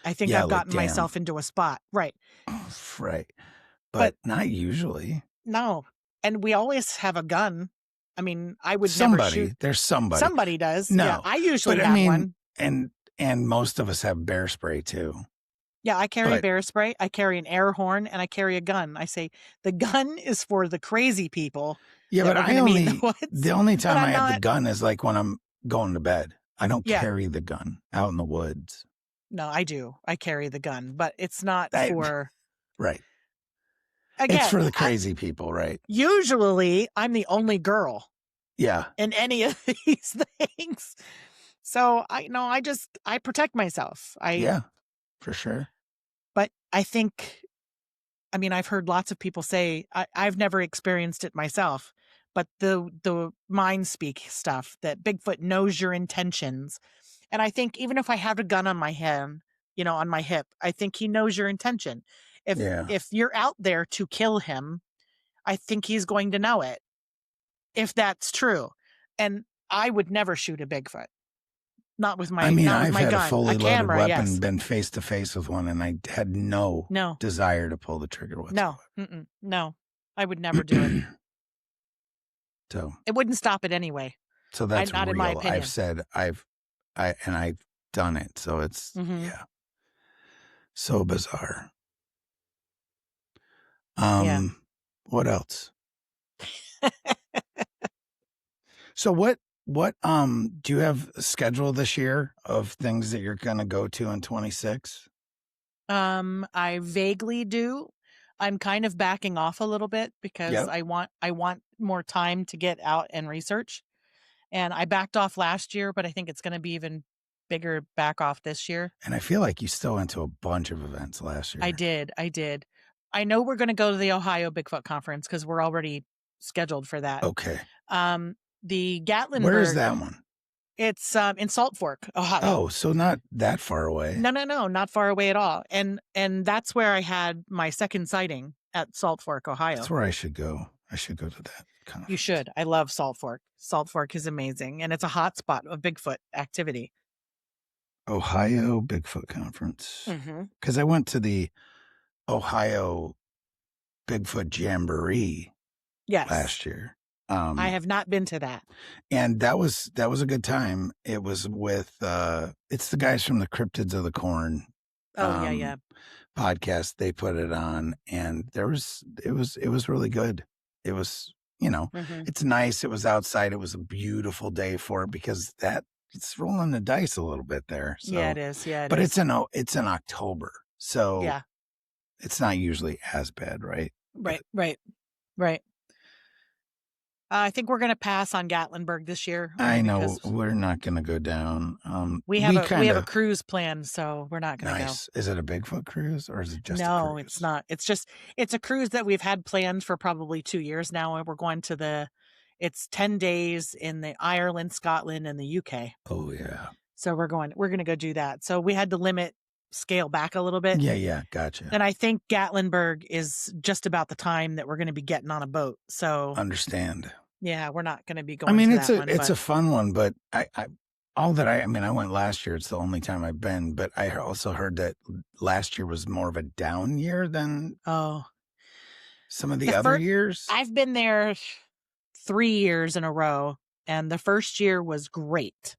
I think I've gotten myself into a spot. Right. Right. But not usually. No. And we always have a gun. I mean, I would never shoot. There's somebody. Somebody does. No. Yeah, I usually have one. And most of us have bear spray too. Yeah, I carry bear spray. I carry an air horn and I carry a gun. I say the gun is for the crazy people. Yeah, but the only time I have the gun is like when I'm going to bed. I don't carry the gun out in the woods. No, I do. I carry the gun, but it's not for. Right. Again, it's for the crazy people, right? Usually, I'm the only girl. Yeah. In any of these things. So I protect myself. Yeah, for sure. But I think, I mean, I've heard lots of people say, I've never experienced it myself, but the mind speak stuff that Bigfoot knows your intentions. And I think even if I have a gun on my hand, on my hip, I think he knows your intention. If you're out there to kill him, I think he's going to know it. If that's true. And I would never shoot a Bigfoot. Not with my, I've my had gun. a fully loaded camera, weapon, been face to face with one, and I had no desire to pull the trigger whatsoever. No, I would never do it. So it wouldn't stop it anyway. So that's not real. In my opinion. I've said I've done it. So it's so bizarre. What else? So what do you have a schedule this year of things that you're going to go to in 26? I vaguely do. I'm kind of backing off a little bit because Yep. I want more time to get out and research. And I backed off last year, but I think it's going to be even bigger back off this year. And I feel like you still went to a bunch of events last year. I did. I know we're going to go to the Ohio Bigfoot conference because we're already scheduled for that. Okay. The Gatlinburg. Where is that one? It's in Salt Fork, Ohio. Oh, so not that far away. No, not far away at all. And that's where I had my second sighting, at Salt Fork, Ohio. That's where I should go. I should go to that conference. You should. I love Salt Fork. Salt Fork is amazing, and it's a hot spot of Bigfoot activity. Ohio Bigfoot Conference. Because I went to the Ohio Bigfoot Jamboree last year. I have not been to that. And that was a good time. It was with it's the guys from the Cryptids of the Corn. Podcast. They put it on, and it was really good. It was, it's nice. It was outside. It was a beautiful day for it because it's rolling the dice a little bit there. So, yeah, it is. Yeah, but it's in October, so it's not usually as bad, right? Right. I think we're going to pass on Gatlinburg this year. I know we're not going to go down. We have a cruise plan, so we're not going to go. Is it a Bigfoot cruise or is it just a No, cruise? It's not. It's a cruise that we've had planned for probably 2 years now, and we're going to it's 10 days in the Ireland, Scotland, and the UK. Oh yeah. So we're going to go do that. So we had to scale back a little bit. Yeah, gotcha. And I think Gatlinburg is just about the time that we're going to be getting on a boat. So understand. Yeah, we're not going to be going. I mean, to it's a fun one, but I went last year. It's the only time I've been, but I also heard that last year was more of a down year than some of the other years. I've been there 3 years in a row, and the first year was great.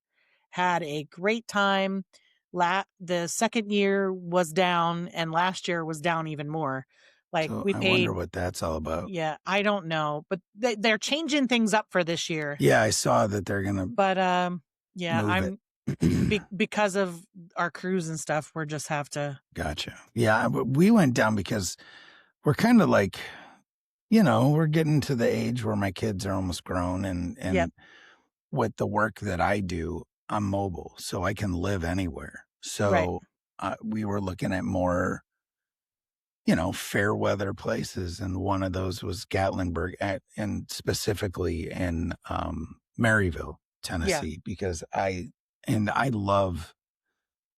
Had a great time. The second year was down, and last year was down even more. Like so we paid. I wonder what that's all about. Yeah, I don't know, but they're changing things up for this year. Yeah, I saw that they're gonna. But because of our cruise and stuff, we're just have to. Gotcha. Yeah, we went down because we're kind of like, we're getting to the age where my kids are almost grown, and with the work that I do, I'm mobile, so I can live anywhere. So we were looking at more, fair weather places, and one of those was Gatlinburg, and specifically in Maryville, Tennessee, because I love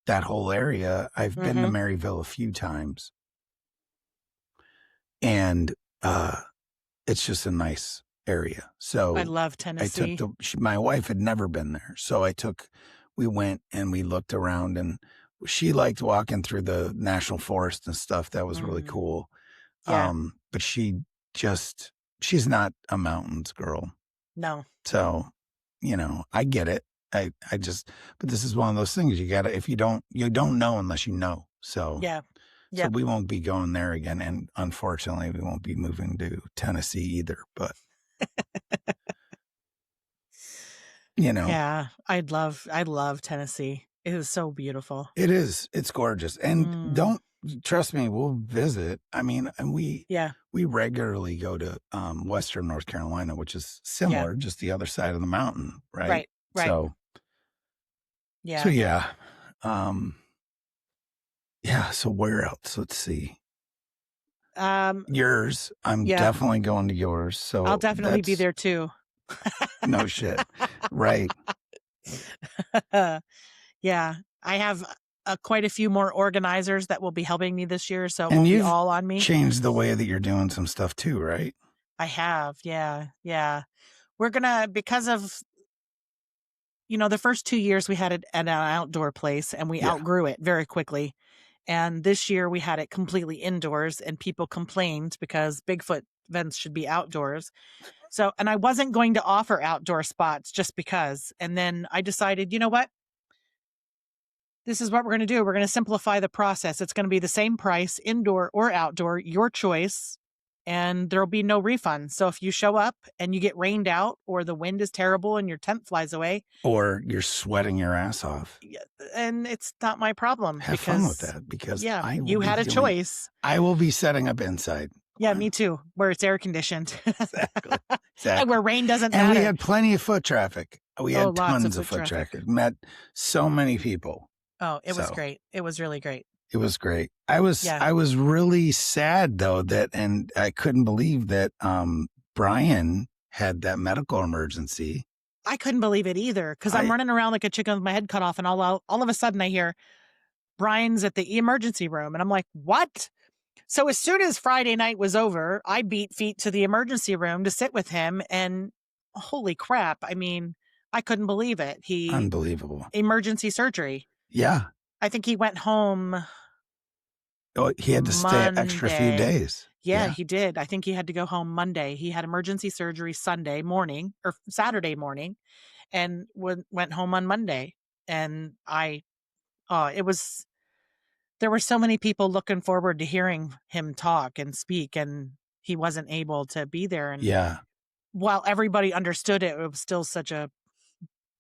that whole area. I've been to Maryville a few times, and it's just a nice area. So I love Tennessee. My wife had never been there, so we went and we looked around, and she liked walking through the national forest and stuff. That was really cool. Yeah. But she's not a mountains girl. No. So, I get it. but this is one of those things you don't know unless you know. So, so we won't be going there again. And unfortunately we won't be moving to Tennessee either, but yeah, I love Tennessee. It is so beautiful. It is. It's gorgeous. And don't trust me, we'll visit. I mean, and we regularly go to Western North Carolina, which is similar, just the other side of the mountain, right? Right. So so where else? Let's see. Yours. I'm definitely going to yours. So I'll definitely be there too. No shit. Right. Yeah. I have quite a few more organizers that will be helping me this year, so it won't be all on me. Changed the way that you're doing some stuff too, right? I have. Yeah. We're gonna, because of the first 2 years we had it at an outdoor place, and we outgrew it very quickly. And this year we had it completely indoors, and people complained because Bigfoot events should be outdoors. So, and I wasn't going to offer outdoor spots just because. And then I decided, you know what? This is what we're going to do. We're going to simplify the process. It's going to be the same price, indoor or outdoor, your choice. and there'll be no refund. So if you show up and you get rained out, or the wind is terrible and your tent flies away, or you're sweating your ass off, and it's not my problem. Have fun with that, because you had a choice. I will be setting up inside. Yeah, me too, where it's air conditioned. Exactly. And where rain doesn't and matter. We had plenty of foot traffic. We had tons of foot traffic. Met so many people. Oh, it was great. It was really great. It was great. I was really sad though and I couldn't believe that Brian had that medical emergency. I couldn't believe it either, because I'm running around like a chicken with my head cut off, and all of a sudden I hear Brian's at the emergency room, and I'm like, what? So as soon as Friday night was over, I beat feet to the emergency room to sit with him, and holy crap. I mean, I couldn't believe it. Unbelievable. Emergency surgery. Yeah. I think he went home. Oh, he had to stay an extra few days. Yeah, he did. I think he had to go home Monday. He had emergency surgery Sunday morning or Saturday morning, and went home on Monday. And there were so many people looking forward to hearing him talk and speak, and he wasn't able to be there. And while everybody understood it, it was still such a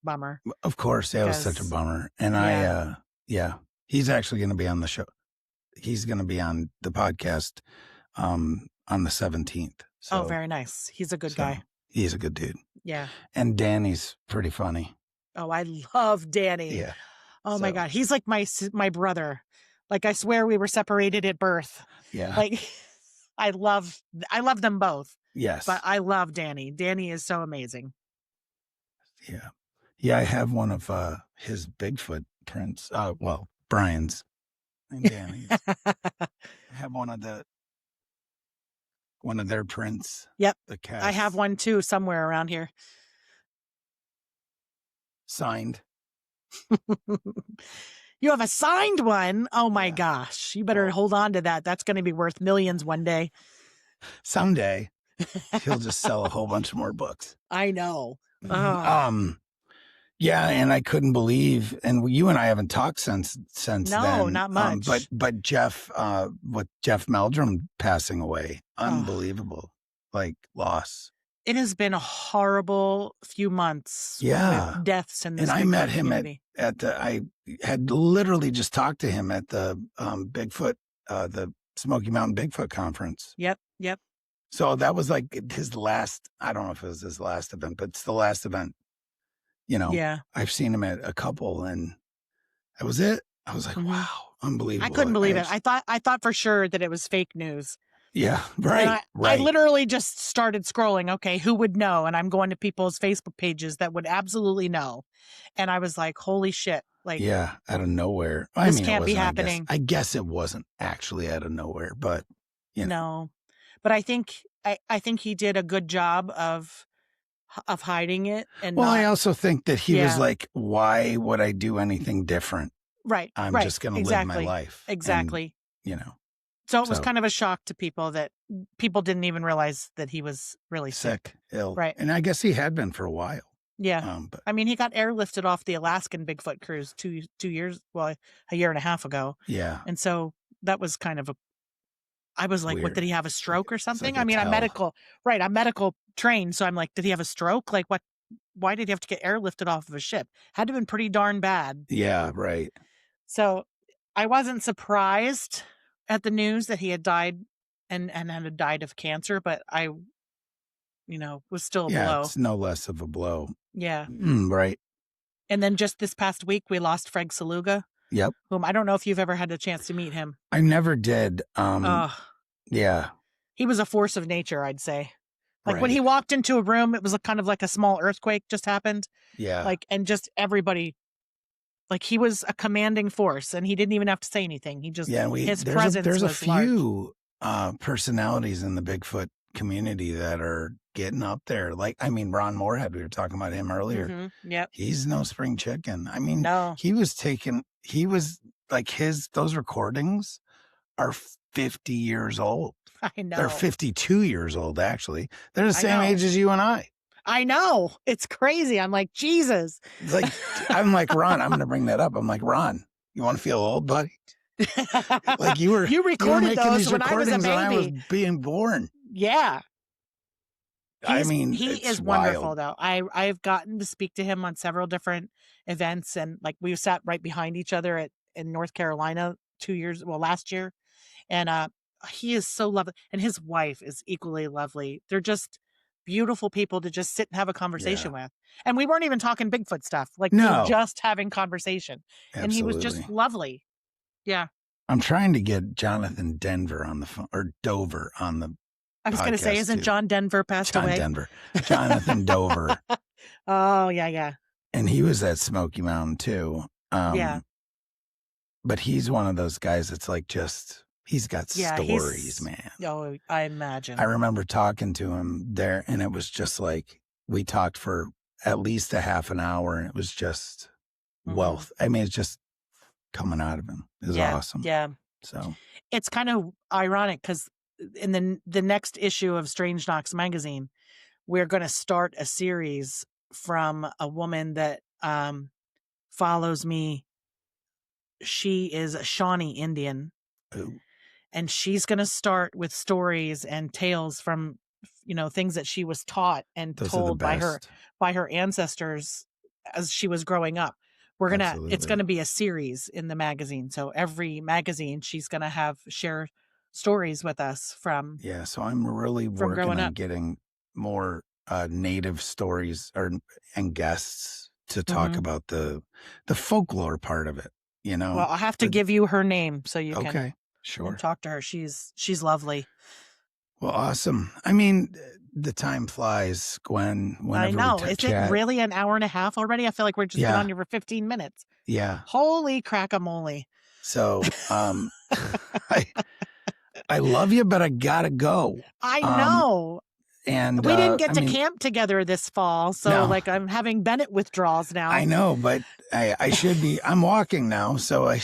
bummer. Of course, it was such a bummer. And he's actually going to be on the show. He's going to be on the podcast on the 17th. So, very nice. He's a good guy. He's a good dude. Yeah. And Danny's pretty funny. Oh, I love Danny. Yeah. Oh my God. He's like my brother. Like, I swear we were separated at birth. Yeah. Like, I love them both. Yes. But I love Danny. Danny is so amazing. Yeah. Yeah. I have one of his Bigfoot prints. Brian's and Danny's. I have one of their prints. Yep. The cast. I have one too somewhere around here. Signed. You have a signed one? Oh my gosh. You better hold on to that. That's going to be worth millions one day. Someday. He'll just sell a whole bunch more books. I know. Yeah, and I couldn't believe, and you and I haven't talked since then. No, not much. But Jeff, with Jeff Meldrum passing away, unbelievable, loss. It has been a horrible few months. Yeah, with deaths in this. And I met him community. I had literally just talked to him at the Bigfoot, the Smoky Mountain Bigfoot conference. Yep. So that was like his last. I don't know if it was his last event, but it's the last event. I've seen him at a couple, and that was it. I was like, wow, unbelievable. I couldn't believe it. I thought for sure that it was fake news. Yeah, right. I literally just started scrolling. Okay, who would know? And I'm going to people's Facebook pages that would absolutely know. And I was like, holy shit. Like, yeah, out of nowhere. This can't be happening. I guess it wasn't actually out of nowhere, but No. But I think he did a good job of hiding it. And I also think that he was like, why would I do anything different? Right. I'm just going to live my life. Exactly. And, So it was kind of a shock to people that people didn't even realize that he was really sick, ill. Right. And I guess he had been for a while. Yeah. But I mean, he got airlifted off the Alaskan Bigfoot cruise 2 years, a year and a half ago. Yeah. And so that was kind of I was like, weird. What, did he have a stroke or something? Like I mean, I'm medical trained. So I'm like, did he have a stroke? Like what, why did he have to get airlifted off of a ship? Had to have been pretty darn bad. Yeah. Right. So I wasn't surprised at the news that he had died and had died of cancer, but I, was still a blow. It's no less of a blow. Yeah. Right. And then just this past week, we lost Fred Saluga. Yep. Whom I don't know if you've ever had a chance to meet him. I never did. Yeah. He was a force of nature, I'd say. Like when he walked into a room, it was kind of like a small earthquake just happened. Yeah. And just everybody, he was a commanding force, and he didn't even have to say anything. He just, his presence there's was a few personalities in the Bigfoot community that are getting up there. Ron Moorhead, we were talking about him earlier. Mm-hmm. Yep. He's no spring chicken. I mean, no. Those recordings are 50 years old. I know. They're 52 years old, actually. They're the same age as you and I. I know. It's crazy. I'm like, Jesus. I'm like, Ron, I'm going to bring that up. I'm like, Ron, you want to feel old, buddy? You recorded those when I was a baby. I was being born. Yeah. I mean, He it's is wonderful wild. though. I've gotten to speak to him on several different events, and like we sat right behind each other in North Carolina last year. And he is so lovely, and his wife is equally lovely. They're just beautiful people to just sit and have a Yeah. conversation with. And we weren't even talking Bigfoot stuff. Like we were No, just having conversation. And he was just absolutely. lovely. Yeah. I'm trying to get Jonathan Denver on the phone, or Dover on the I was going to say, podcast isn't too. John Denver passed John away? Denver. Jonathan Dover. Oh, yeah, yeah. And he was at Smoky Mountain too. Yeah. But he's one of those guys that's like he's got Yeah, stories, man. Oh, I imagine. I remember talking to him there, and it was just like we talked for at least a half an hour, and it was just wealth. I mean, it's just coming out of him is awesome. Yeah. So it's kind of ironic because in the next issue of Strange Knocks magazine, we're going to start a series from a woman that follows me. She is a Shawnee Indian. ooh, and she's going to start with stories and tales from, things that she was taught and those told are the by her ancestors as she was growing up. It's going to be a series in the magazine. So every magazine she's going to share stories with us from. Yeah. So I'm really working on getting more native stories and guests to talk about the folklore part of it, Well, I'll have to give you her name so you can. Okay. Sure. Talk to her. She's lovely. Well, awesome. I mean, the time flies, Gwen. I know. Is it really an hour and a half already? I feel like we're just been on here for 15 minutes. Yeah. Holy crack-a-mole. So, I love you, but I gotta go. I know. And we didn't get to camp together this fall, so I'm having Bennett withdrawals now. I know, but I should be. I'm walking now, so I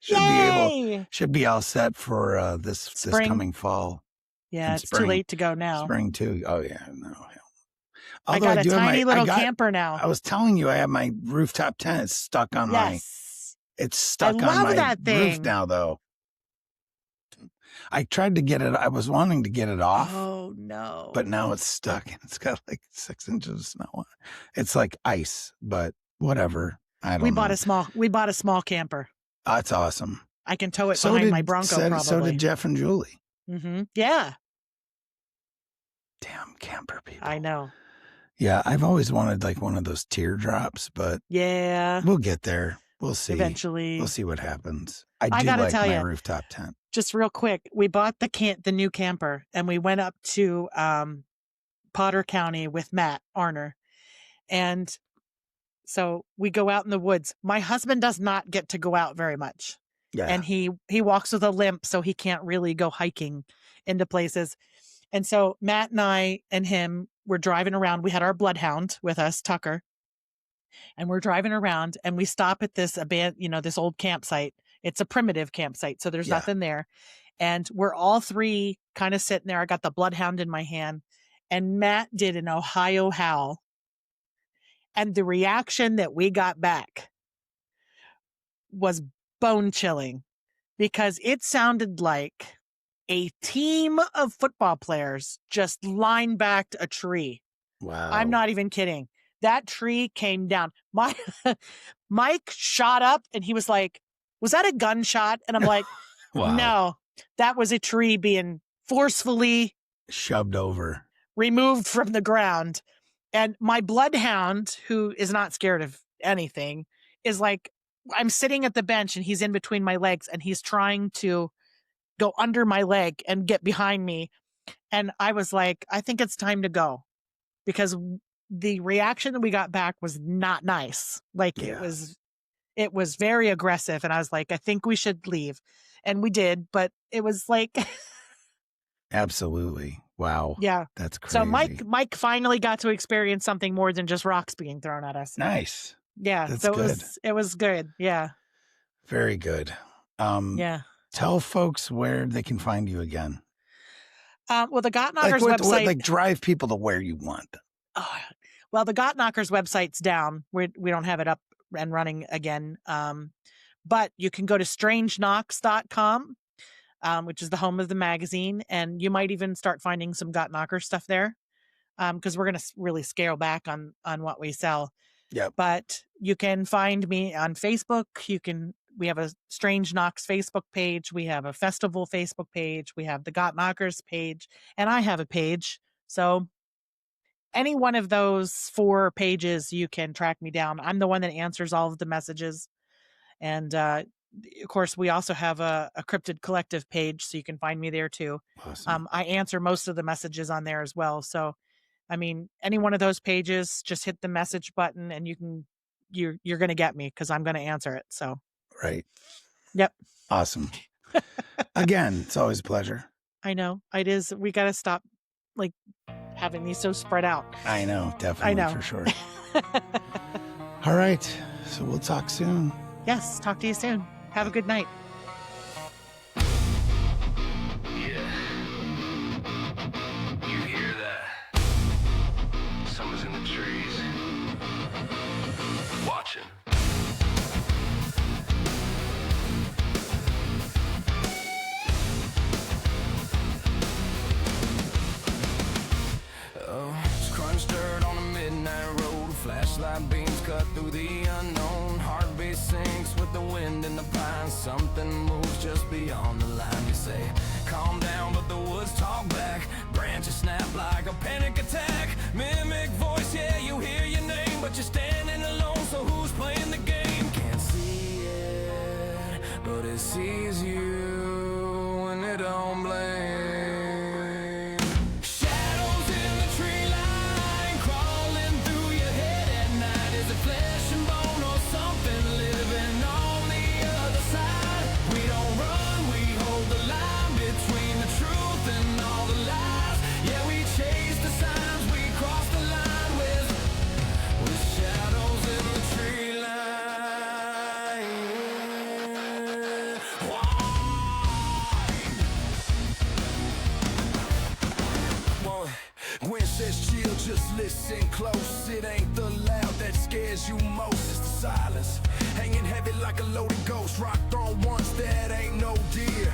should be all set for this coming fall. Yeah, it's too late to go now. Spring too. Oh yeah, no. I got a tiny little camper now. I was telling you, I have my rooftop tent. It's stuck on It's stuck on my roof now, though. I tried to get it. I was wanting to get it off. Oh no! But now it's stuck, and it's got like 6 inches of snow on it. It's like ice, but whatever. I don't know. We bought a small camper. That's awesome. I can tow it behind my Bronco. Probably. So did Jeff and Julie. Mm-hmm. Yeah. Damn camper people. I know. Yeah, I've always wanted like one of those teardrops, but yeah, we'll get there. We'll see. Eventually. We'll see what happens. I do gotta like tell my you, rooftop tent. Just real quick, we bought the new camper, and we went up to Potter County with Matt Arner. And so we go out in the woods. My husband does not get to go out very much. Yeah. And he walks with a limp, so he can't really go hiking into places. And so Matt and I and him were driving around. We had our bloodhound with us, Tucker. And we're driving around, and we stop at this this old campsite. It's a primitive campsite, so there's nothing there. And we're all three kind of sitting there. I got the bloodhound in my hand, and Matt did an Ohio howl. And the reaction that we got back was bone chilling, because it sounded like a team of football players just linebacked a tree. Wow. I'm not even kidding. That tree came down. Mike shot up, and he was like, was that a gunshot? And I'm like, wow. No, that was a tree being forcefully shoved over, removed from the ground. And my bloodhound, who is not scared of anything, is like, I'm sitting at the bench, and he's in between my legs, and he's trying to go under my leg and get behind me. And I was like, I think it's time to go, because the reaction that we got back was not nice. Like it was very aggressive. And I was like, I think we should leave. And we did, but it was like. Absolutely. Wow. Yeah. That's crazy. So Mike finally got to experience something more than just rocks being thrown at us. Nice. Yeah. That's so good. It was good. Yeah. Very good. Yeah. Tell folks where they can find you again. Well, the Got Knockers website. Drive people to where you want them. Oh, well, the Got Knockers website's down. We don't have it up and running again. But you can go to strangenocks.com. which is the home of the magazine. And you might even start finding some Got Knocker stuff there, because we're going to really scale back on what we sell. Yep. But you can find me on Facebook. We have a Strange Knocks Facebook page. We have a festival Facebook page. We have the Got Knockers page, and I have a page. So any one of those 4 pages, you can track me down. I'm the one that answers all of the messages. And of course, we also have a Cryptid Collective page, so you can find me there too. Awesome. I answer most of the messages on there as well. So, I mean, any one of those pages, just hit the message button, and you're going to get me, because I'm going to answer it. So, right. Yep. Awesome. Again, it's always a pleasure. I know it is. We got to stop like having these so spread out. I know, definitely. I know. For sure. All right. So we'll talk soon. Yes. Talk to you soon. Have a good night. Yeah. You hear that? Someone's in the trees. Watching. Crunch dirt on a midnight road. Flashlight beams cut through the unknown. Heartbeat sinks with the wind in the pines. Something moves just beyond the line. You say, calm down, but the woods talk back. Branches snap like a panic attack. Mimic voice, yeah, you hear your name, but you're standing alone, so who's playing the game? Can't see it, but it sees you, and it don't blame. Gwen says chill, just listen close. It ain't the loud that scares you most, it's the silence. Hanging heavy like a loaded ghost. Rock thrown once, that ain't no deer.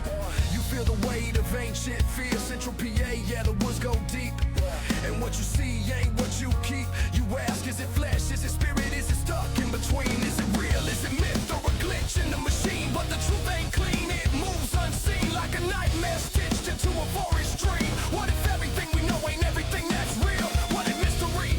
You feel the weight of ancient fear. Central PA, yeah, the woods go deep. And what you see ain't what you keep. You ask, is it flesh, is it spirit, is it stuck in between? Is it real, is it myth, or a glitch in the machine? But the truth ain't clean, it moves unseen like a nightmare stitched into a forest dream. What if everything we know ain't everything that's real? What if mystery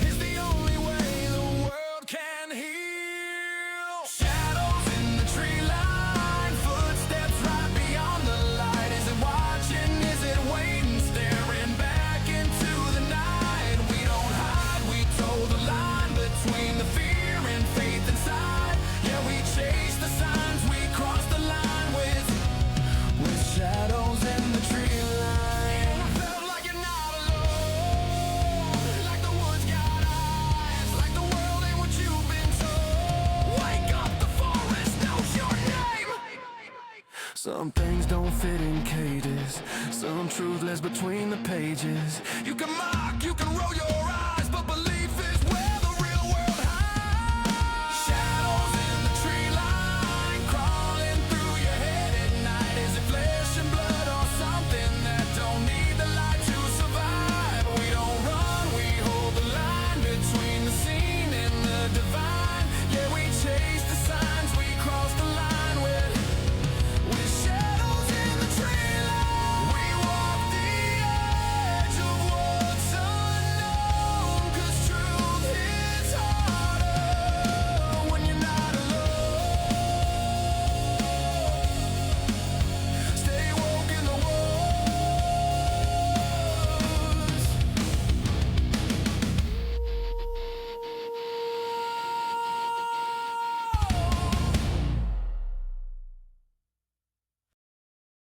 is the only way the world can heal? Shadows in the tree line, footsteps right beyond the light. Is it watching, is it waiting, staring back into the night? We don't hide, we toe the line between the fear and faith inside. Yeah, we chase the signs, we cross the line with shadows in the tree line. Felt like you're not alone, like the woods got eyes, like the world ain't what you've been told. Wake up, the forest knows your name. Some things don't fit in cages, some truth lies between the pages. You can mock, you can roll your eyes.